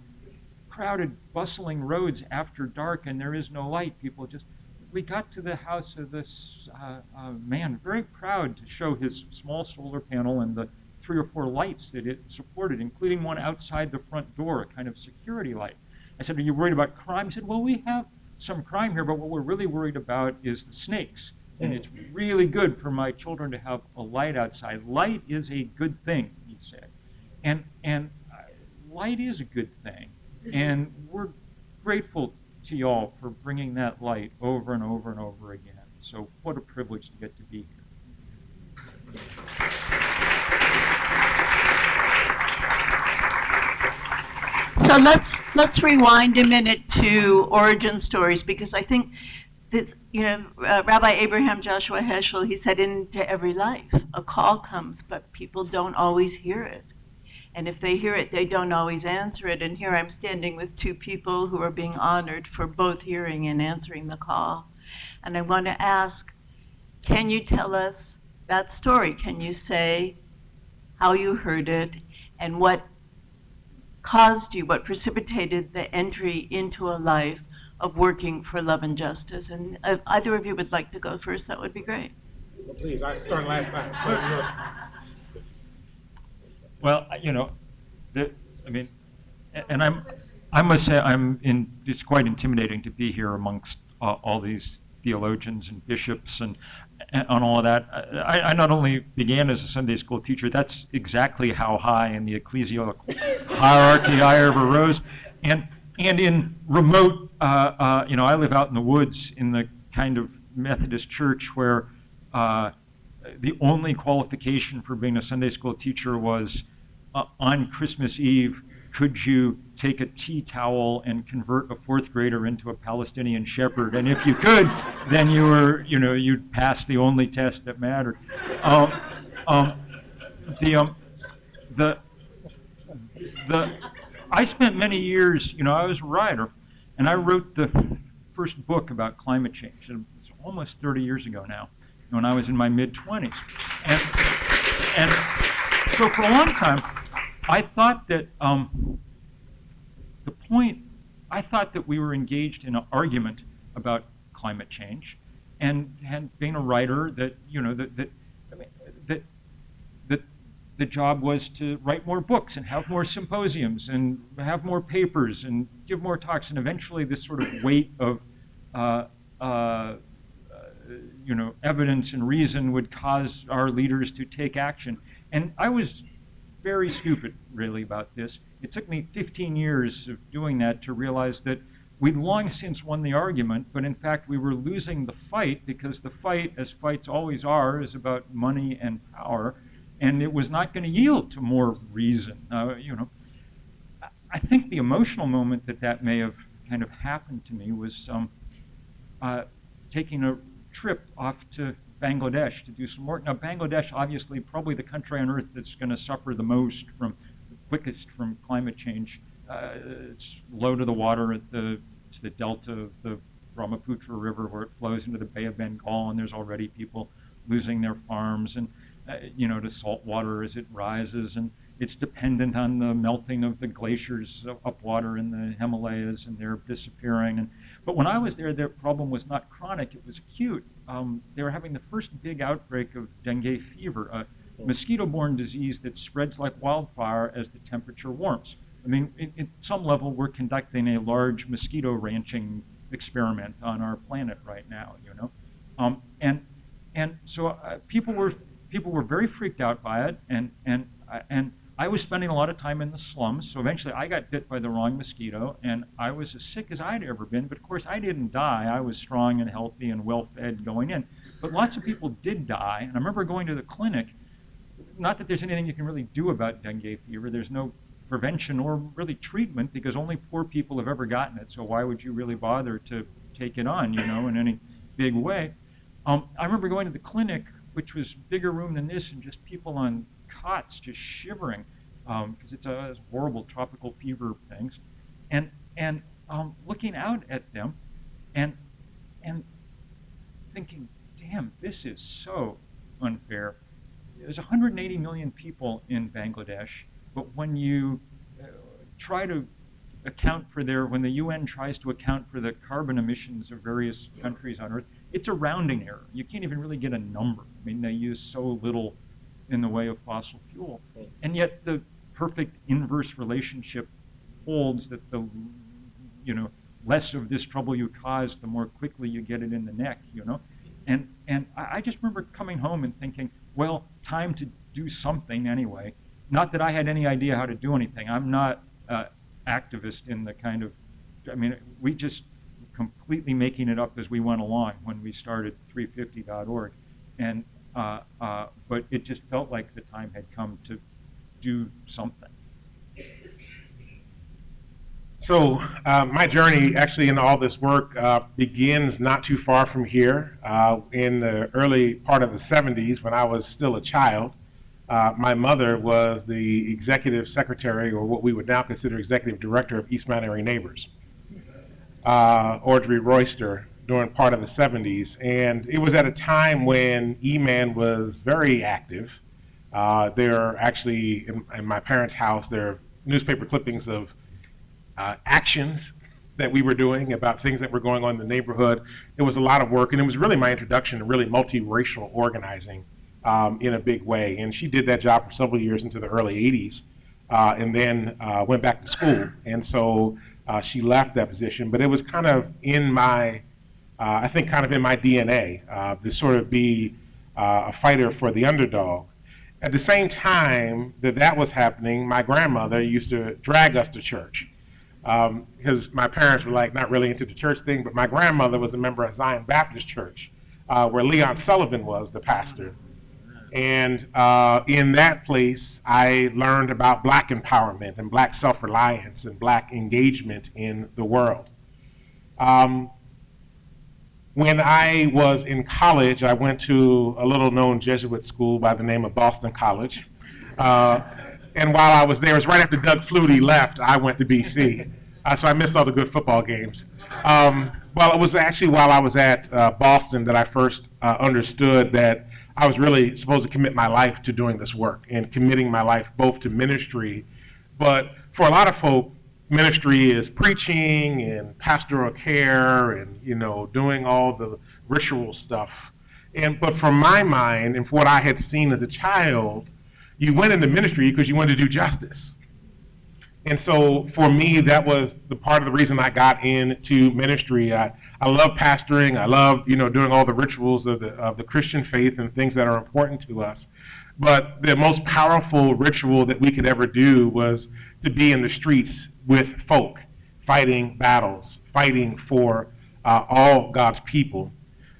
crowded, bustling roads after dark, and there is no light. People just, we got to the house of this man, very proud to show his small solar panel and the 3 or 4 lights that it supported, including one outside the front door, a kind of security light. I said, are you worried about crime? He said, well, we have some crime here, but what we're really worried about is the snakes. And it's really good for my children to have a light outside. Light is a good thing, he said. And light is a good thing. And we're grateful to y'all for bringing that light over and over and over again. So what a privilege to get to be here. So let's rewind a minute to origin stories, because I think this, you know, Rabbi Abraham Joshua Heschel, he said, into every life a call comes, but people don't always hear it. And if they hear it, they don't always answer it. And here I'm standing with 2 people who are being honored for both hearing and answering the call. And I want to ask, can you tell us that story? Can you say how you heard it and what caused you, what precipitated the entry into a life of working for love and justice? And if either of you would like to go first, that would be great. Well, please, I started last time. So Well, you know, I mean, and I must say it's quite intimidating to be here amongst all these theologians and bishops and all of that. I not only began as a Sunday school teacher, that's exactly how high in the ecclesial hierarchy I ever rose. And in remote, you know, I live out in the woods in the kind of Methodist church where the only qualification for being a Sunday school teacher was on Christmas Eve, could you take a tea towel and convert a 4th grader into a Palestinian shepherd? And if you could, then you were, you know, you'd pass the only test that mattered. I spent many years, you know, I was a writer, and I wrote the first book about climate change. It's almost 30 years ago now, when I was in my mid-20s. And so for a long time, I thought that I thought that we were engaged in an argument about climate change, and being a writer, that, you know, that the job was to write more books and have more symposiums and have more papers and give more talks, and eventually this sort of weight of you know, evidence and reason would cause our leaders to take action. And I was very stupid, really, about this. It took me 15 years of doing that to realize that we'd long since won the argument, but in fact we were losing the fight, because the fight, as fights always are, is about money and power, and it was not going to yield to more reason. You know, I think the emotional moment that may have kind of happened to me was taking a trip off to Bangladesh to do some work. Now, Bangladesh, obviously, probably the country on earth that's going to suffer the most quickest from climate change. It's low to the water it's the delta of the Brahmaputra River, where it flows into the Bay of Bengal, and there's already people losing their farms and you know, to salt water as it rises, and it's dependent on the melting of the glaciers upwater in the Himalayas, and they're disappearing. But when I was there, their problem was not chronic, it was acute. They were having the first big outbreak of dengue fever, a mosquito-borne disease that spreads like wildfire as the temperature warms. I mean, at some level, we're conducting a large mosquito ranching experiment on our planet right now, you know? And so people were people were very freaked out by it, and I was spending a lot of time in the slums, so eventually I got bit by the wrong mosquito, and I was as sick as I'd ever been, but of course I didn't die. I was strong and healthy and well-fed going in. But lots of people did die, and I remember going to the clinic. Not that there's anything you can really do about dengue fever. There's no prevention or really treatment because only poor people have ever gotten it, so why would you really bother to take it on, in any big way? I remember going to the clinic, which was bigger room than this, and just people on cots just shivering because it's a horrible tropical fever things, and looking out at them and thinking, damn, this is so unfair. There's 180 million people in Bangladesh, but when you try to account for when the UN tries to account for the carbon emissions of various countries on Earth, it's a rounding error. You can't even really get a number. I mean, they use so little in the way of fossil fuel. And yet the perfect inverse relationship holds that the, less of this trouble you cause, the more quickly you get it in the neck, And I just remember coming home and thinking, well, time to do something anyway. Not that I had any idea how to do anything. I'm not activist in the kind of, we just completely making it up as we went along when we started 350.org. And, but it just felt like the time had come to do something. So my journey actually in all this work begins not too far from here. In the early part of the 70s, when I was still a child, my mother was the executive secretary, or what we would now consider executive director of East Mount Airy Neighbors, Audrey Royster, during part of the 70s. And it was at a time when E-Man was very active. There are actually, in my parents' house, there are newspaper clippings of actions that we were doing about things that were going on in the neighborhood. It was a lot of work, and it was really my introduction to really multiracial organizing in a big way. And she did that job for several years into the early 80s, and then went back to school. And so she left that position, but it was kind of in my, I think kind of in my DNA, to sort of be a fighter for the underdog. At the same time that was happening, my grandmother used to drag us to church. Because my parents were not really into the church thing, but my grandmother was a member of Zion Baptist Church, where Leon Sullivan was the pastor. And in that place, I learned about Black empowerment and Black self-reliance and Black engagement in the world. When I was in college, I went to a little-known Jesuit school by the name of Boston College. And while I was there, it was right after Doug Flutie left, I went to BC. So I missed all the good football games. Well, it was actually while I was at Boston that I first understood that I was really supposed to commit my life to doing this work and committing my life both to ministry. But for a lot of folk, ministry is preaching and pastoral care and, doing all the ritual stuff. But from my mind and for what I had seen as a child, you went into ministry because you wanted to do justice. And so for me, that was the part of the reason I got into ministry. I love pastoring. I love, doing all the rituals of the Christian faith and things that are important to us. But the most powerful ritual that we could ever do was to be in the streets with folk, fighting battles, fighting for all God's people.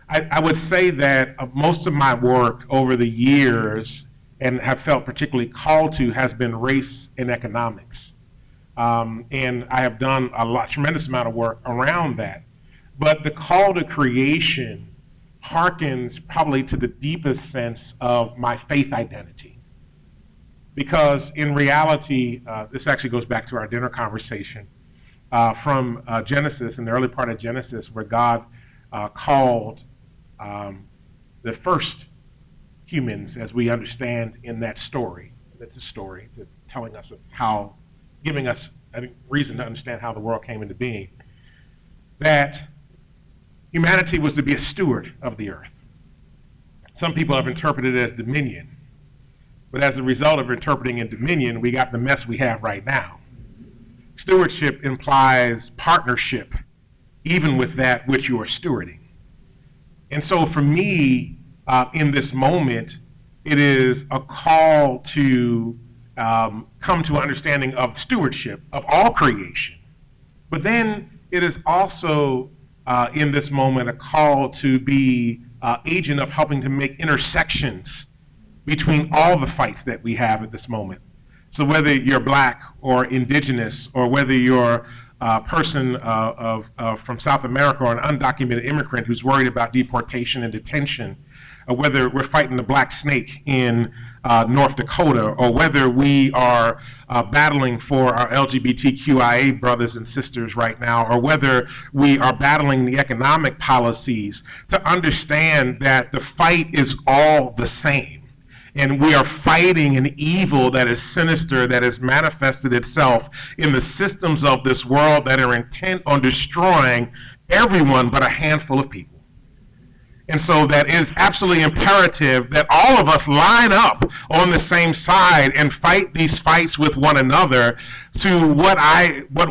I would say that most of my work over the years and have felt particularly called to has been race and economics. And I have done tremendous amount of work around that. But the call to creation harkens probably to the deepest sense of my faith identity. Because in reality, this actually goes back to our dinner conversation from Genesis, in the early part of Genesis, where God called the first humans as we understand in that story. That's a story. It's telling us of how, giving us a reason to understand how the world came into being. That humanity was to be a steward of the earth. Some people have interpreted it as dominion. But as a result of interpreting in dominion, we got the mess we have right now. Stewardship implies partnership, even with that which you are stewarding. And so for me, in this moment, it is a call to come to an understanding of stewardship of all creation. But then it is also, in this moment, a call to be agent of helping to make intersections between all the fights that we have at this moment. So whether you're black or indigenous, or whether you're a person from South America or an undocumented immigrant who's worried about deportation and detention, or whether we're fighting the black snake in North Dakota, or whether we are battling for our LGBTQIA brothers and sisters right now, or whether we are battling the economic policies, to understand that the fight is all the same. And we are fighting an evil that is sinister, that has manifested itself in the systems of this world that are intent on destroying everyone but a handful of people. And so that is absolutely imperative that all of us line up on the same side and fight these fights with one another to what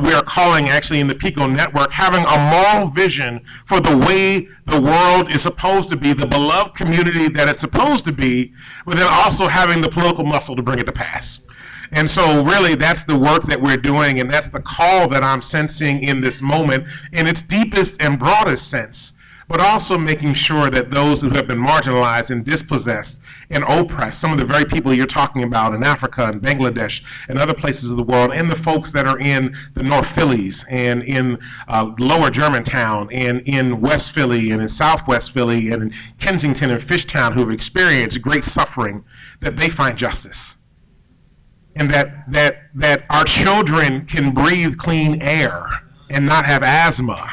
we are calling, actually in the PICO network, having a moral vision for the way the world is supposed to be, the beloved community that it's supposed to be, but then also having the political muscle to bring it to pass. And so really that's the work that we're doing, and that's the call that I'm sensing in this moment in its deepest and broadest sense, but also making sure that those who have been marginalized and dispossessed and oppressed, some of the very people you're talking about in Africa and Bangladesh and other places of the world, and the folks that are in the North Phillies and in Lower Germantown and in West Philly and in Southwest Philly and in Kensington and Fishtown, who have experienced great suffering, that they find justice. And that our children can breathe clean air and not have asthma,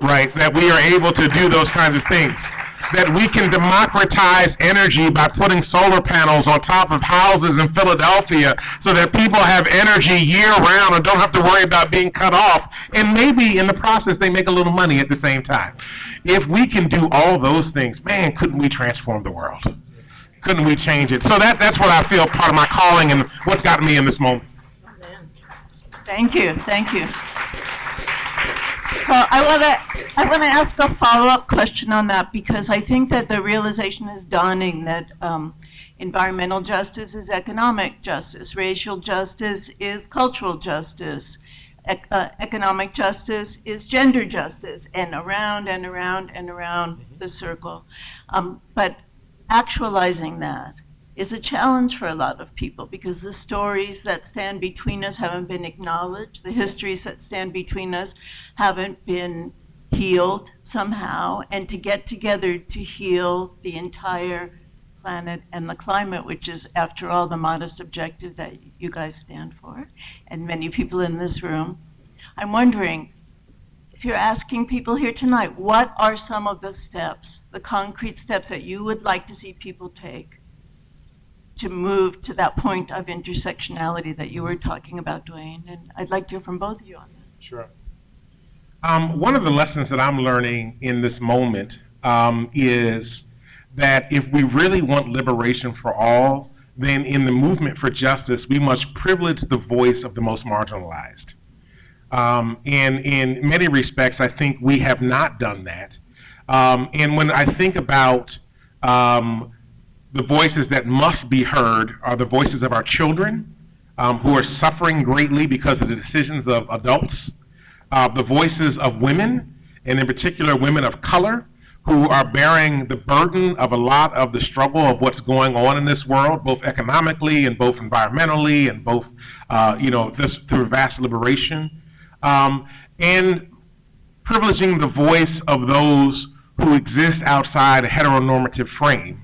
right? That we are able to do those kinds of things. That we can democratize energy by putting solar panels on top of houses in Philadelphia so that people have energy year round and don't have to worry about being cut off. And maybe in the process they make a little money at the same time. If we can do all those things, man, couldn't we transform the world? Couldn't we change it? So that's what I feel part of my calling and what's gotten me in this moment. Thank you, thank you. So I want to ask a follow-up question on that, because I think that the realization is dawning that environmental justice is economic justice, racial justice is cultural justice, economic justice is gender justice, and around and around and around the circle. But actualizing that is a challenge for a lot of people, because the stories that stand between us haven't been acknowledged. The histories that stand between us haven't been healed somehow. And to get together to heal the entire planet and the climate, which is, after all, the modest objective that you guys stand for, and many people in this room, I'm wondering, if you're asking people here tonight, what are some of the steps, the concrete steps that you would like to see people take to move to that point of intersectionality that you were talking about, Dwayne? And I'd like to hear from both of you on that. Sure. One of the lessons that I'm learning in this moment is that if we really want liberation for all, then in the movement for justice, we must privilege the voice of the most marginalized. And in many respects, I think we have not done that. And when I think about the voices that must be heard are the voices of our children, who are suffering greatly because of the decisions of adults, the voices of women, and in particular women of color, who are bearing the burden of a lot of the struggle of what's going on in this world, both economically and both environmentally and both, this through vast liberation, and privileging the voice of those who exist outside a heteronormative frame,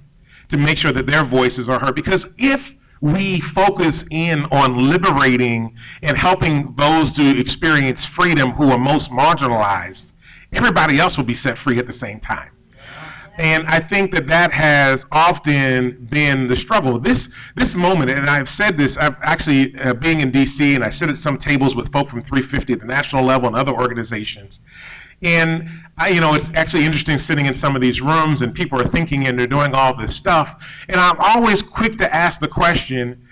to make sure that their voices are heard. Because if we focus in on liberating and helping those to experience freedom who are most marginalized, everybody else will be set free at the same time. And I think that has often been the struggle. This moment, and I've said this, I've actually, being in DC, and I sit at some tables with folk from 350 at the national level and other organizations. And it's actually interesting sitting in some of these rooms and people are thinking and they're doing all this stuff. And I'm always quick to ask the question,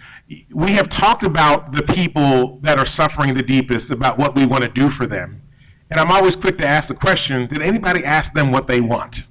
we have talked about the people that are suffering the deepest, about what we want to do for them. And I'm always quick to ask the question, did anybody ask them what they want?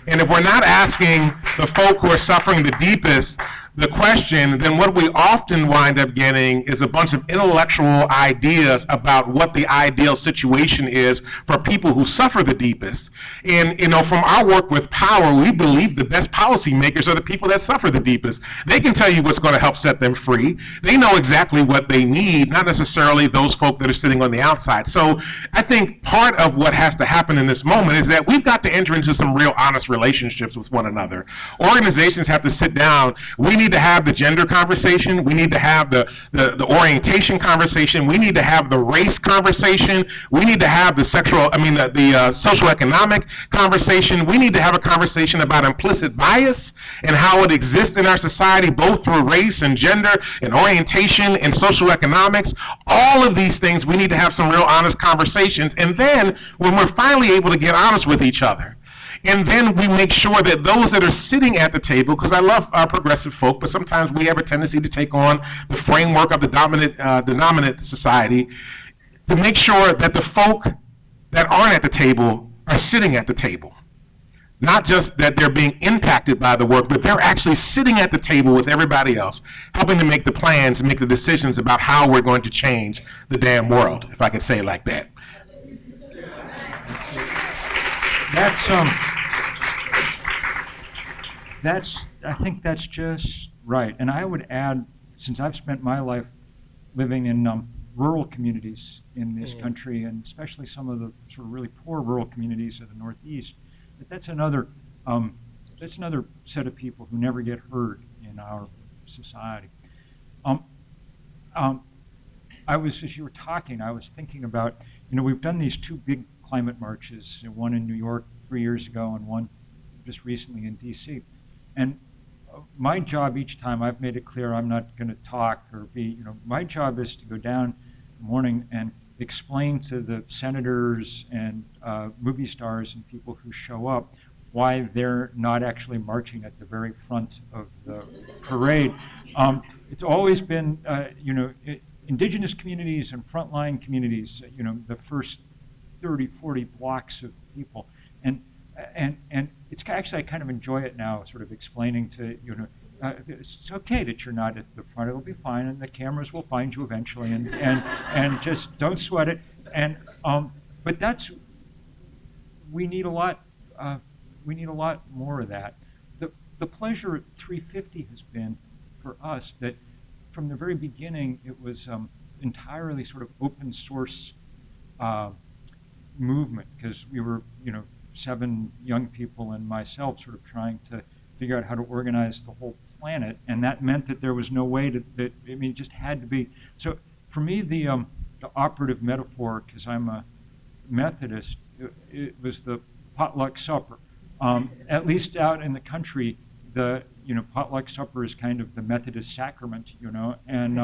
And if we're not asking the folk who are suffering the deepest the question, then what we often wind up getting is a bunch of intellectual ideas about what the ideal situation is for people who suffer the deepest. And, from our work with power, we believe the best policymakers are the people that suffer the deepest. They can tell you what's going to help set them free. They know exactly what they need, not necessarily those folk that are sitting on the outside. So I think part of what has to happen in this moment is that we've got to enter into some real honest relationships with one another. Organizations have to sit down. We need to have the gender conversation. We need to have the orientation conversation. We need to have the race conversation. We need to have the socioeconomic conversation. We need to have a conversation about implicit bias and how it exists in our society, both through race and gender and orientation and socioeconomics. All of these things, we need to have some real honest conversations. And then when we're finally able to get honest with each other, and then we make sure that those that are sitting at the table, because I love our progressive folk, but sometimes we have a tendency to take on the framework of the dominant society, to make sure that the folk that aren't at the table are sitting at the table. Not just that they're being impacted by the work, but they're actually sitting at the table with everybody else, helping to make the plans and make the decisions about how we're going to change the damn world, if I could say it like that. I think that's just right. And I would add, since I've spent my life living in rural communities in this country, and especially some of the sort of really poor rural communities of the Northeast, that's another set of people who never get heard in our society. As you were talking, I was thinking about, we've done these two big climate marches, one in New York 3 years ago and one just recently in DC. And my job each time, I've made it clear I'm not going to talk or my job is to go down in the morning and explain to the senators and movie stars and people who show up why they're not actually marching at the very front of the parade. It's always been, indigenous communities and frontline communities, the first 30, 40 blocks of people. And it's actually, I kind of enjoy it now, sort of explaining to, it's okay that you're not at the front, it'll be fine, and the cameras will find you eventually, and just don't sweat it. And but we need a lot more of that. The pleasure at 350 has been for us that from the very beginning it was entirely sort of open source movement, because we were 7 young people and myself sort of trying to figure out how to organize the whole planet, and that meant that there was no way it just had to be. So for me, the operative metaphor, because I'm a Methodist, it was the potluck supper. At least out in the country, the potluck supper is kind of the Methodist sacrament, and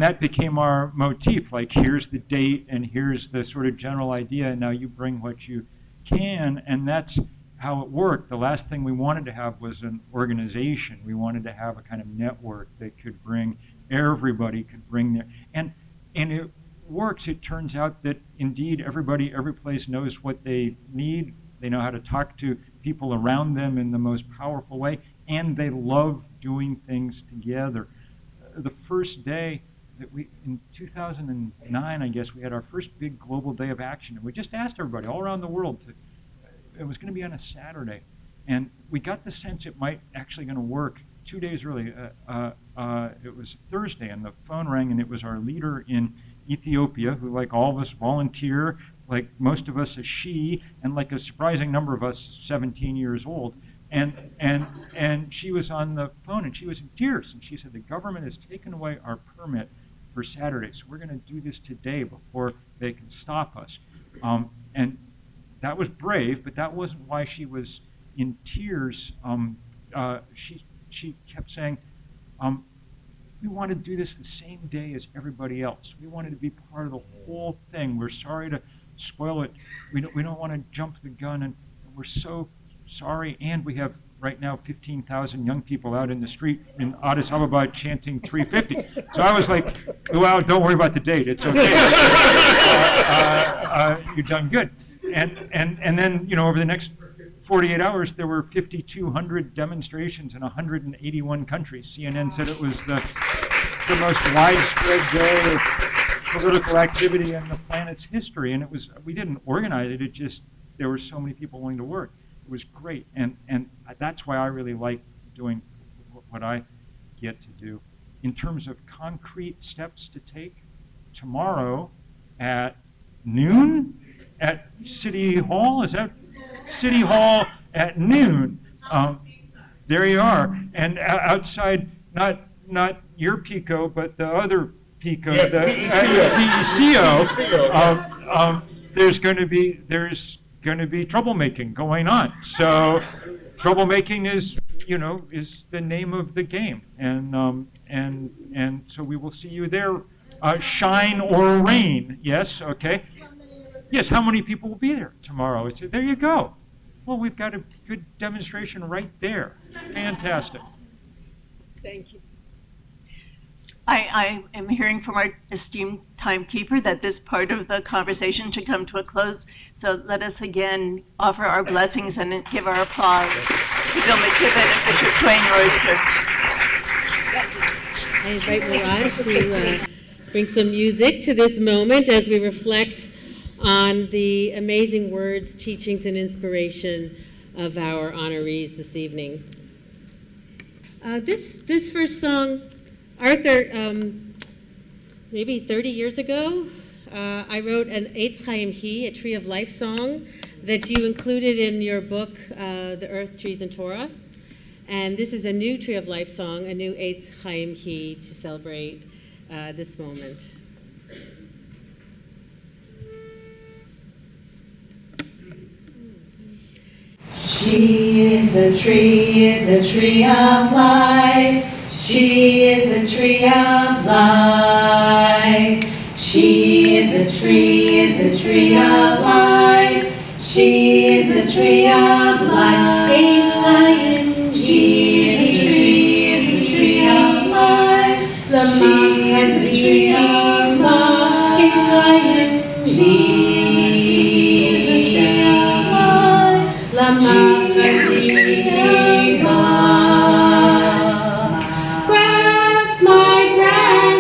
that became our motif. Like, here's the date, and here's the sort of general idea, and now you bring what you can, and that's how it worked. The last thing we wanted to have was an organization. We wanted to have a kind of network that could bring everybody, could bring their, and it works. It turns out that indeed everybody, every place knows what they need. They know how to talk to people around them in the most powerful way, and they love doing things together. The first day that in 2009, I guess, we had our first big global day of action, and we just asked everybody all around the world it was going to be on a Saturday, and we got the sense it might actually going to work 2 days early. It was Thursday, and the phone rang, and it was our leader in Ethiopia, who, like all of us, volunteer, like most of us, a she, and like a surprising number of us, 17 years old. And she was on the phone, and she was in tears, and she said, the government has taken away our permit for Saturday, so we're going to do this today before they can stop us. And that was brave, but that wasn't why she was in tears. She kept saying, we want to do this the same day as everybody else. We wanted to be part of the whole thing. We're sorry to spoil it. We don't want to jump the gun, and we're so sorry. And we have right now 15,000 young people out in the street in Addis Ababa chanting 350. So I was like, well, don't worry about the date. It's okay. You've done good. And then over the next 48 hours, there were 5,200 demonstrations in 181 countries. CNN said it was the most widespread day of political activity in the planet's history. And we didn't organize it, there were so many people willing to work. It was great. And that's why I really like doing what I get to do. In terms of concrete steps to take, tomorrow at noon at City Hall, is that City Hall at noon? There you are. And outside, not your Pico, but the other Pico, the PECO, there's going to be troublemaking going on. So troublemaking is the name of the game, and so we will see you there, shine or rain. Yes, okay. Yes, how many people will be there tomorrow? There you go. Well, we've got a good demonstration right there. Fantastic. Thank you. I am hearing from our esteemed timekeeper that this part of the conversation should come to a close. So let us again offer our blessings and give our applause to Bill McKibben and Bishop Twain Royster. I invite Mirage to bring some music to this moment as we reflect on the amazing words, teachings, and inspiration of our honorees this evening. This first song, Arthur, maybe 30 years ago, I wrote an Eitz Chaim Hi, a Tree of Life song that you included in your book, The Earth, Trees, and Torah. And this is a new Tree of Life song, a new Eitz Chaim Hi to celebrate this moment. She is a tree of life. She is a tree of life. She is a tree of life. She is a tree of life. Eitz Chaim. She is a tree of life. She is a tree of life. Eitz Chaim. She is a tree of life. She is a tree of life. Grasp my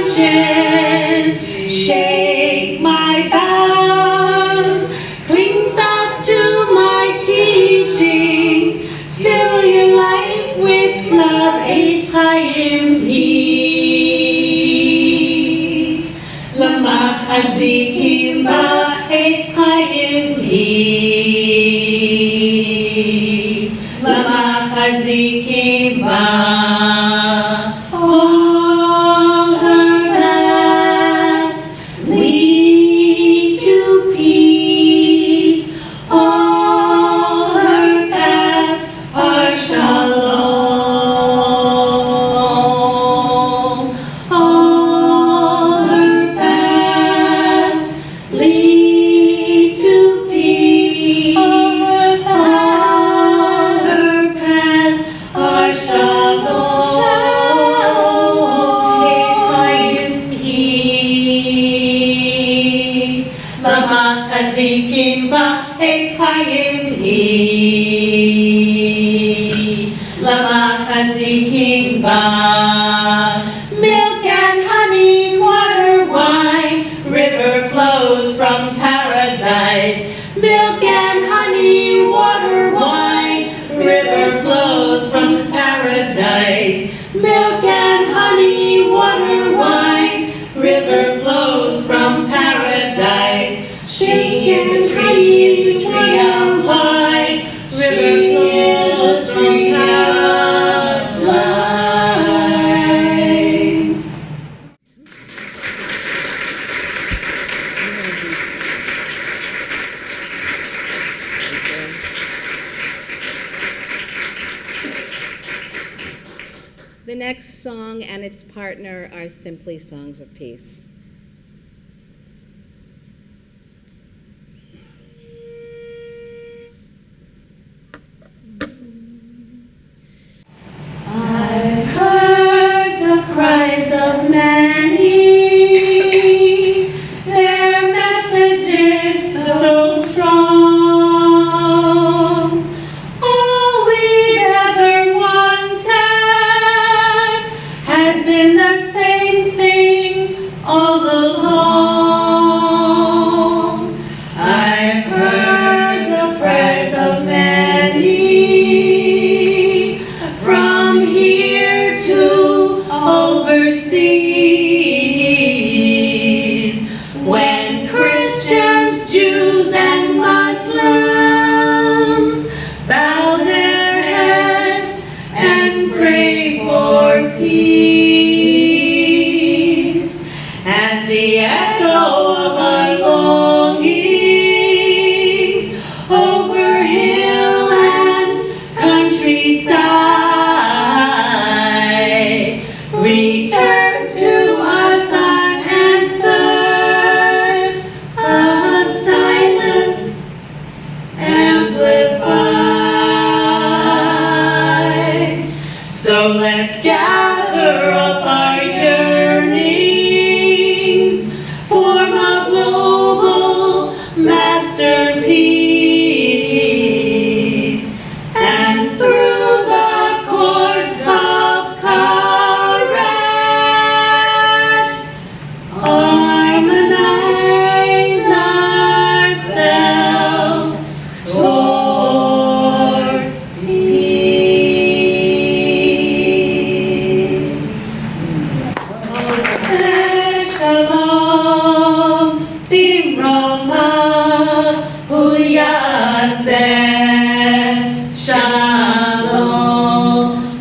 branches, shake my boughs, cling fast to my teachings, fill your life with love. Eitz Chaim Hi, lamachazikim ba. Eitz Chaim Hi, lamachazikim ba. All her paths lead to peace. All her paths are shalom. All her paths lead to peace. All her paths are shalom. Eitz Chaim Hi, lamachazikim ba. Eitz Chaim Hi, lamachazikim ba. Milk and honey, water, wine, river flows from paradise. Milk and honey, water, wine, river flows from paradise. Milk and honey, water, wine, river flows from paradise. She is a tree of life, river flows from paradise. The next song and its partner are simply songs of peace. I've heard the cries of many, their message is so strong. the echo of our longings over hill and countryside returns to us unanswered, a silence amplified. So let's gather up our yearnings, form a global masterpiece, and through the chords of courage, harmonize ourselves toward peace. Shalom, Bimroma, Huyaseh, Shalom,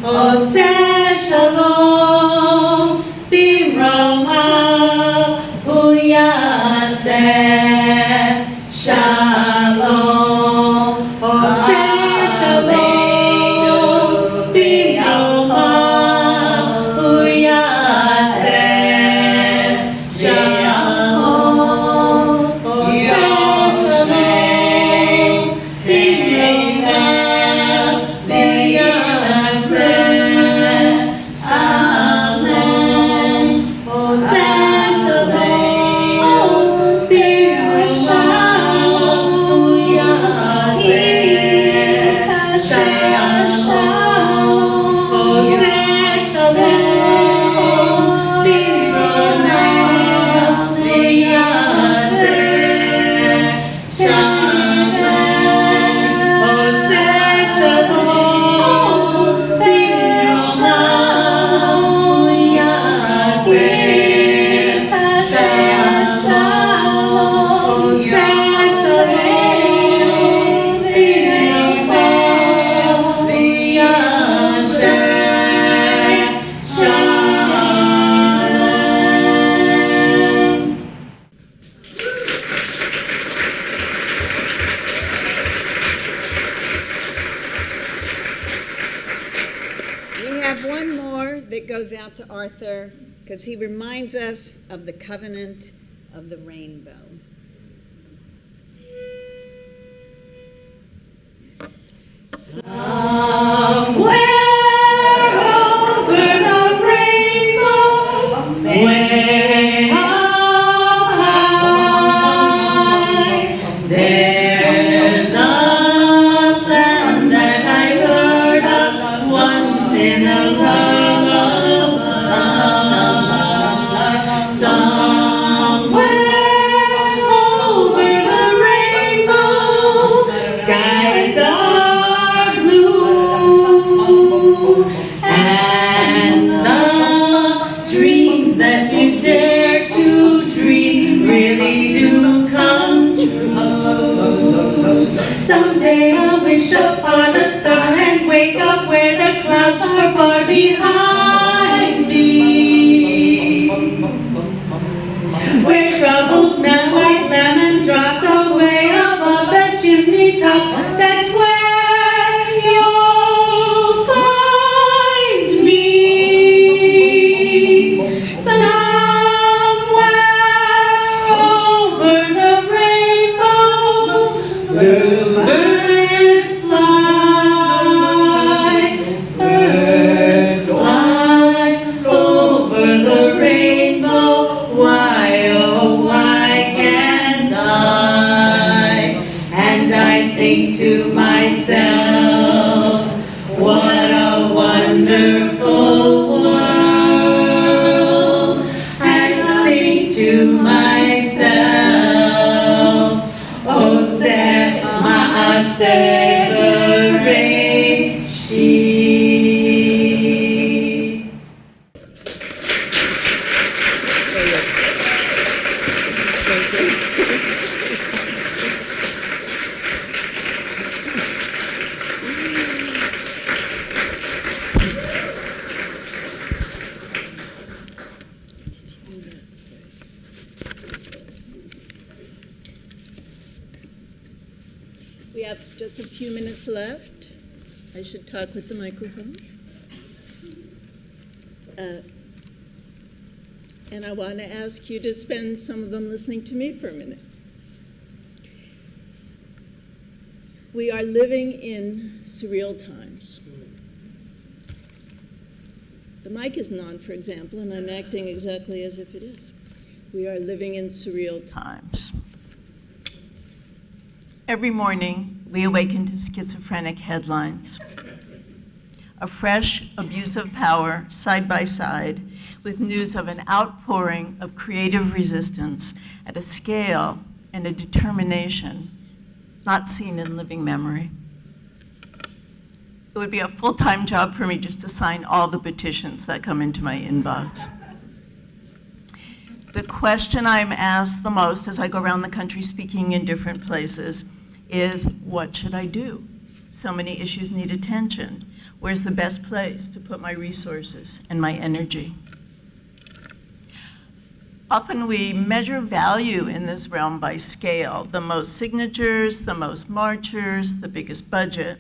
Oseh, Shalom, Bimroma, Huyaseh, Shalom, Oseh, Shalom, Bimroma, Huyaseh, Shalom, Oseh, Shalom, Timrema, Huyaseh, Amen. Oseh, Shalom, Timrema, Huyaseh, Shalom, Oseh, Shalom, Timrema, Huyaseh, Shalom, Oseh, Shalom, Timrema, Huyaseh, Shalom, Oseh, Shalom, Timrema, Huyaseh, Shalom. We have one more that goes out to Arthur because he reminds us of the covenant of the rainbow. Somewhere over the rainbow, way up high, there's a land that I heard of once in a lullaby. Somewhere over the rainbow, skies are blue, and the dreams that you dare to dream really do come true. Someday I'll wish upon a star and wake up where the clouds are far behind me, where troubles melt like lemon drops away above the chimney tops. That's where you'll find me. Somewhere over the rainbow, bluebirds fly, have just a few minutes left. I should talk with the microphone. And I want to ask you to spend some of them listening to me for a minute. We are living in surreal times. The mic isn't on, for example, and I'm acting exactly as if it is. We are living in surreal times. Every morning, we awaken to schizophrenic headlines. A fresh abuse of power, side by side, with news of an outpouring of creative resistance at a scale and a determination not seen in living memory. It would be a full-time job for me just to sign all the petitions that come into my inbox. The question I'm asked the most as I go around the country speaking in different places is, what should I do? So many issues need attention. Where's the best place to put my resources and my energy? Often we measure value in this realm by scale, the most signatures, the most marchers, the biggest budget.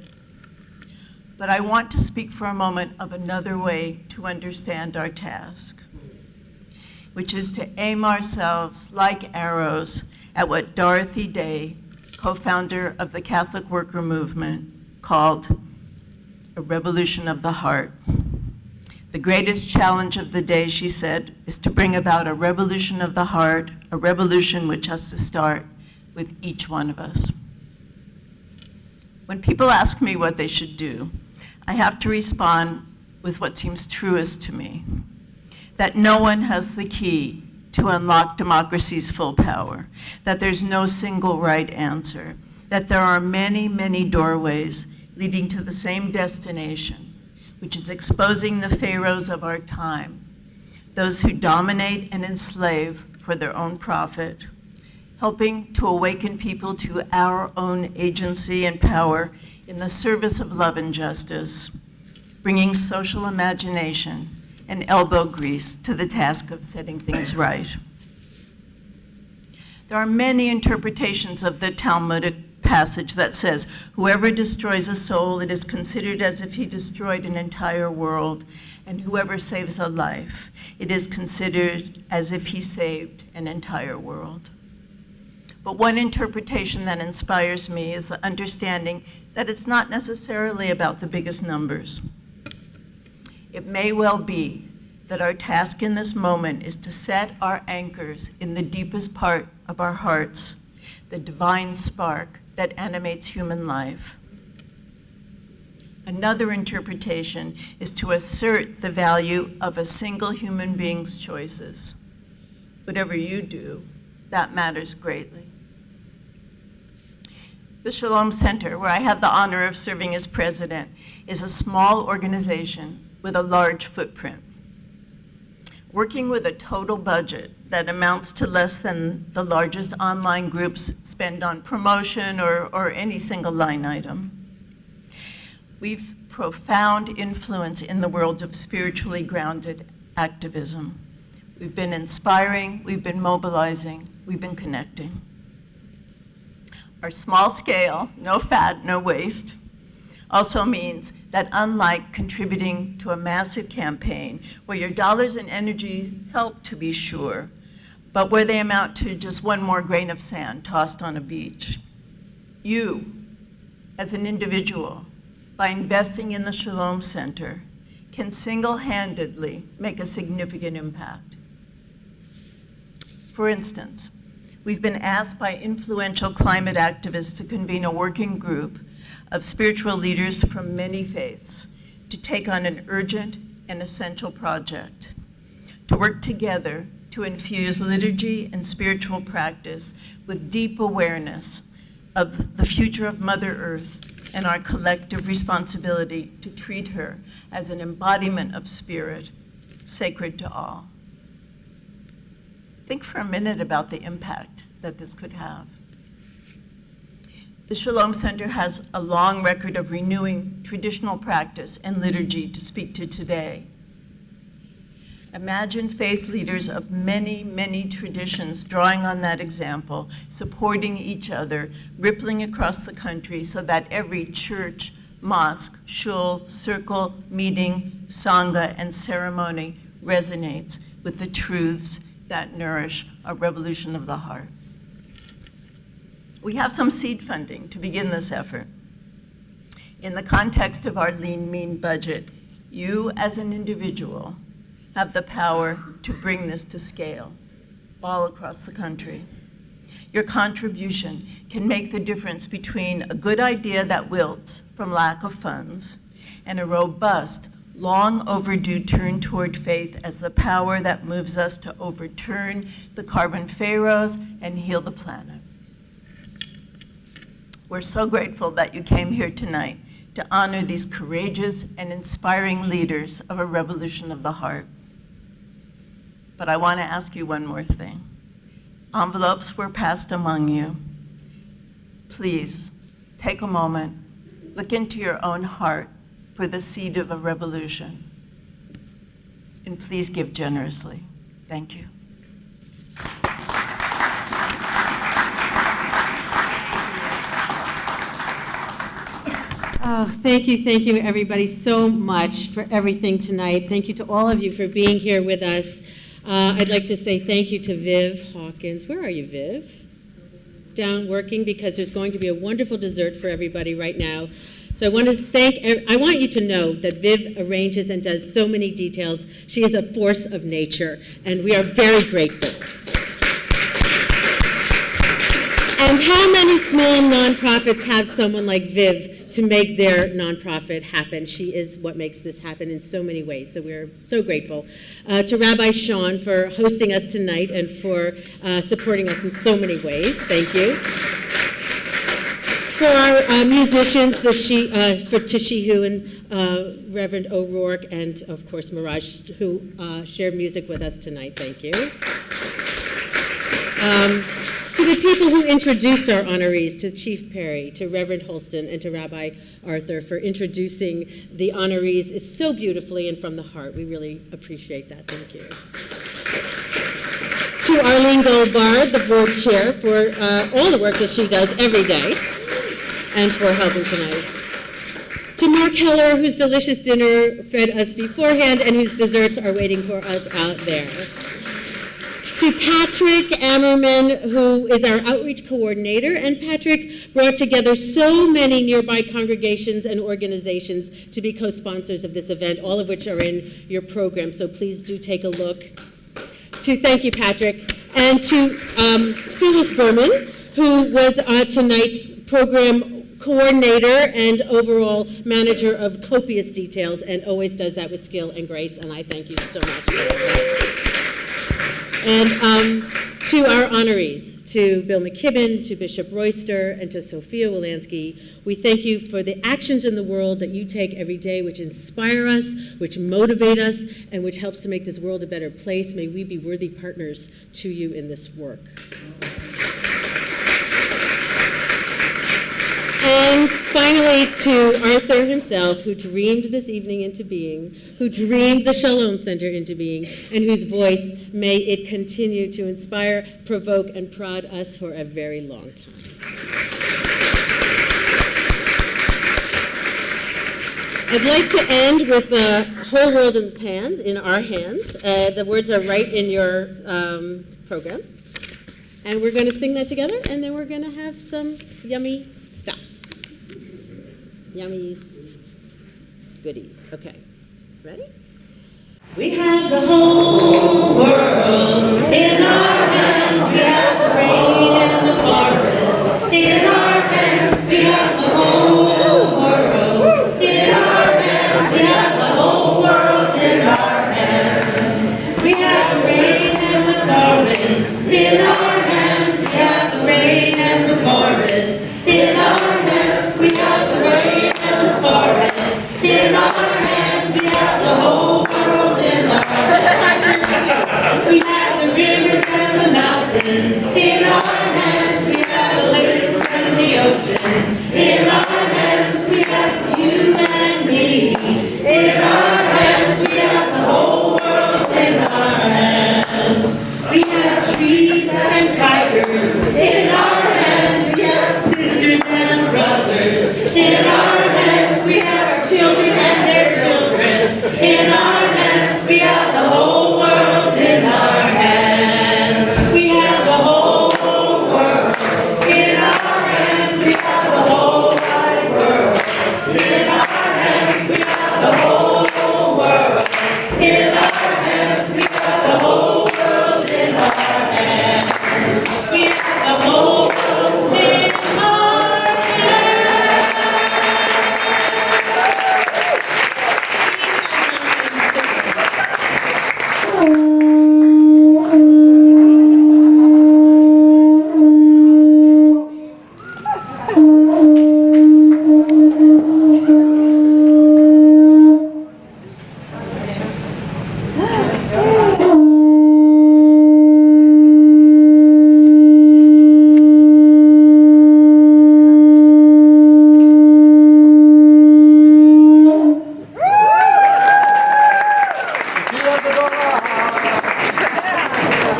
But I want to speak for a moment of another way to understand our task, which is to aim ourselves like arrows at what Dorothy Day, co-founder of the Catholic Worker Movement, called a revolution of the heart. The greatest challenge of the day, she said, is to bring about a revolution of the heart, a revolution which has to start with each one of us. When people ask me what they should do, I have to respond with what seems truest to me, that no one has the key to unlock democracy's full power, that there's no single right answer, that there are many, many doorways leading to the same destination, which is exposing the pharaohs of our time, those who dominate and enslave for their own profit, helping to awaken people to our own agency and power in the service of love and justice, bringing social imagination and elbow grease to the task of setting things right. There are many interpretations of the Talmudic passage that says, whoever destroys a soul, it is considered as if he destroyed an entire world, and whoever saves a life, it is considered as if he saved an entire world. But one interpretation that inspires me is the understanding that it's not necessarily about the biggest numbers. It may well be that our task in this moment is to set our anchors in the deepest part of our hearts, the divine spark that animates human life. Another interpretation is to assert the value of a single human being's choices. Whatever you do, that matters greatly. The Shalom Center, where I have the honor of serving as president, is a small organization with a large footprint. Working with a total budget that amounts to less than the largest online groups spend on promotion or any single line item. We've profound influence in the world of spiritually grounded activism. We've been inspiring, we've been mobilizing, we've been connecting. Our small scale, no fat, no waste, also means that unlike contributing to a massive campaign where your dollars and energy help, to be sure, but where they amount to just one more grain of sand tossed on a beach, you, as an individual, by investing in the Shalom Center, can single-handedly make a significant impact. For instance, we've been asked by influential climate activists to convene a working group of spiritual leaders from many faiths to take on an urgent and essential project, to work together to infuse liturgy and spiritual practice with deep awareness of the future of Mother Earth and our collective responsibility to treat her as an embodiment of spirit, sacred to all. Think for a minute about the impact that this could have. The Shalom Center has a long record of renewing traditional practice and liturgy to speak to today. Imagine faith leaders of many, many traditions drawing on that example, supporting each other, rippling across the country so that every church, mosque, shul, circle, meeting, sangha, and ceremony resonates with the truths that nourish a revolution of the heart. We have some seed funding to begin this effort. In the context of our lean, mean budget, you as an individual have the power to bring this to scale all across the country. Your contribution can make the difference between a good idea that wilts from lack of funds and a robust, long overdue turn toward faith as the power that moves us to overturn the carbon pharaohs and heal the planet. We're so grateful that you came here tonight to honor these courageous and inspiring leaders of a revolution of the heart. But I want to ask you one more thing. Envelopes were passed among you. Please take a moment, look into your own heart for the seed of a revolution, and please give generously. Thank you. Oh, thank you, everybody, so much for everything tonight. Thank you to all of you for being here with us. I'd like to say thank you to Viv Hawkins. Where are you, Viv? Down working, because there's going to be a wonderful dessert for everybody right now. So I want you to know that Viv arranges and does so many details. She is a force of nature, and we are very grateful. And how many small nonprofits have someone like Viv to make their nonprofit happen? She is what makes this happen in so many ways, so we're so grateful. To Rabbi Sean for hosting us tonight and for supporting us in so many ways. Thank you. For our musicians, for Tishihu and Reverend O'Rourke, and of course Mirage, who shared music with us tonight. Thank you. To the people who introduced our honorees, to Chief Perry, to Reverend Holston, and to Rabbi Arthur for introducing the honorees so beautifully and from the heart. We really appreciate that. Thank you. To Arlene Goldbard, the board chair, for all the work that she does every day and for helping tonight. To Mark Heller, whose delicious dinner fed us beforehand and whose desserts are waiting for us out there. To Patrick Ammerman, who is our outreach coordinator, and Patrick brought together so many nearby congregations and organizations to be co-sponsors of this event, all of which are in your program, so please do take a look. Thank you, Patrick. And to Phyllis Berman, who was tonight's program coordinator and overall manager of copious details, and always does that with skill and grace, and I thank you so much for that. And to our honorees, to Bill McKibben, to Bishop Royster, and to Sophia Wilansky, we thank you for the actions in the world that you take every day, which inspire us, which motivate us, and which helps to make this world a better place. May we be worthy partners to you in this work. And finally, to Arthur himself, who dreamed this evening into being, who dreamed the Shalom Center into being, and whose voice may it continue to inspire, provoke, and prod us for a very long time. I'd like to end with the whole world in its hands, in our hands. The words are right in your program. And we're going to sing that together, and then we're going to have some yummy stuff. Yummies, goodies. Okay, ready? We have the whole world in our hands. We have the rain and the forest in our hands. We have the whole world in our hands. We have the whole world in our hands. We have the rain and the forest in our hands. We have the rain and the forest in our hands. We have the rain and the forest in our hands. We have the whole world in our hands. We have the rivers and the mountains in our hands. We have the lakes and the oceans in our hands. We have you and me in our hands. We have the whole world in our hands. have trees and tigers in our hands. We have sisters and brothers in our hands. We have our children and their children in our hands. We have the whole world in our hands. We have the whole world in our hands. We have the whole wide world in our hands. We have the whole world in our hands. We have the whole world in our hands. We have the whole world in our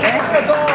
Thank you.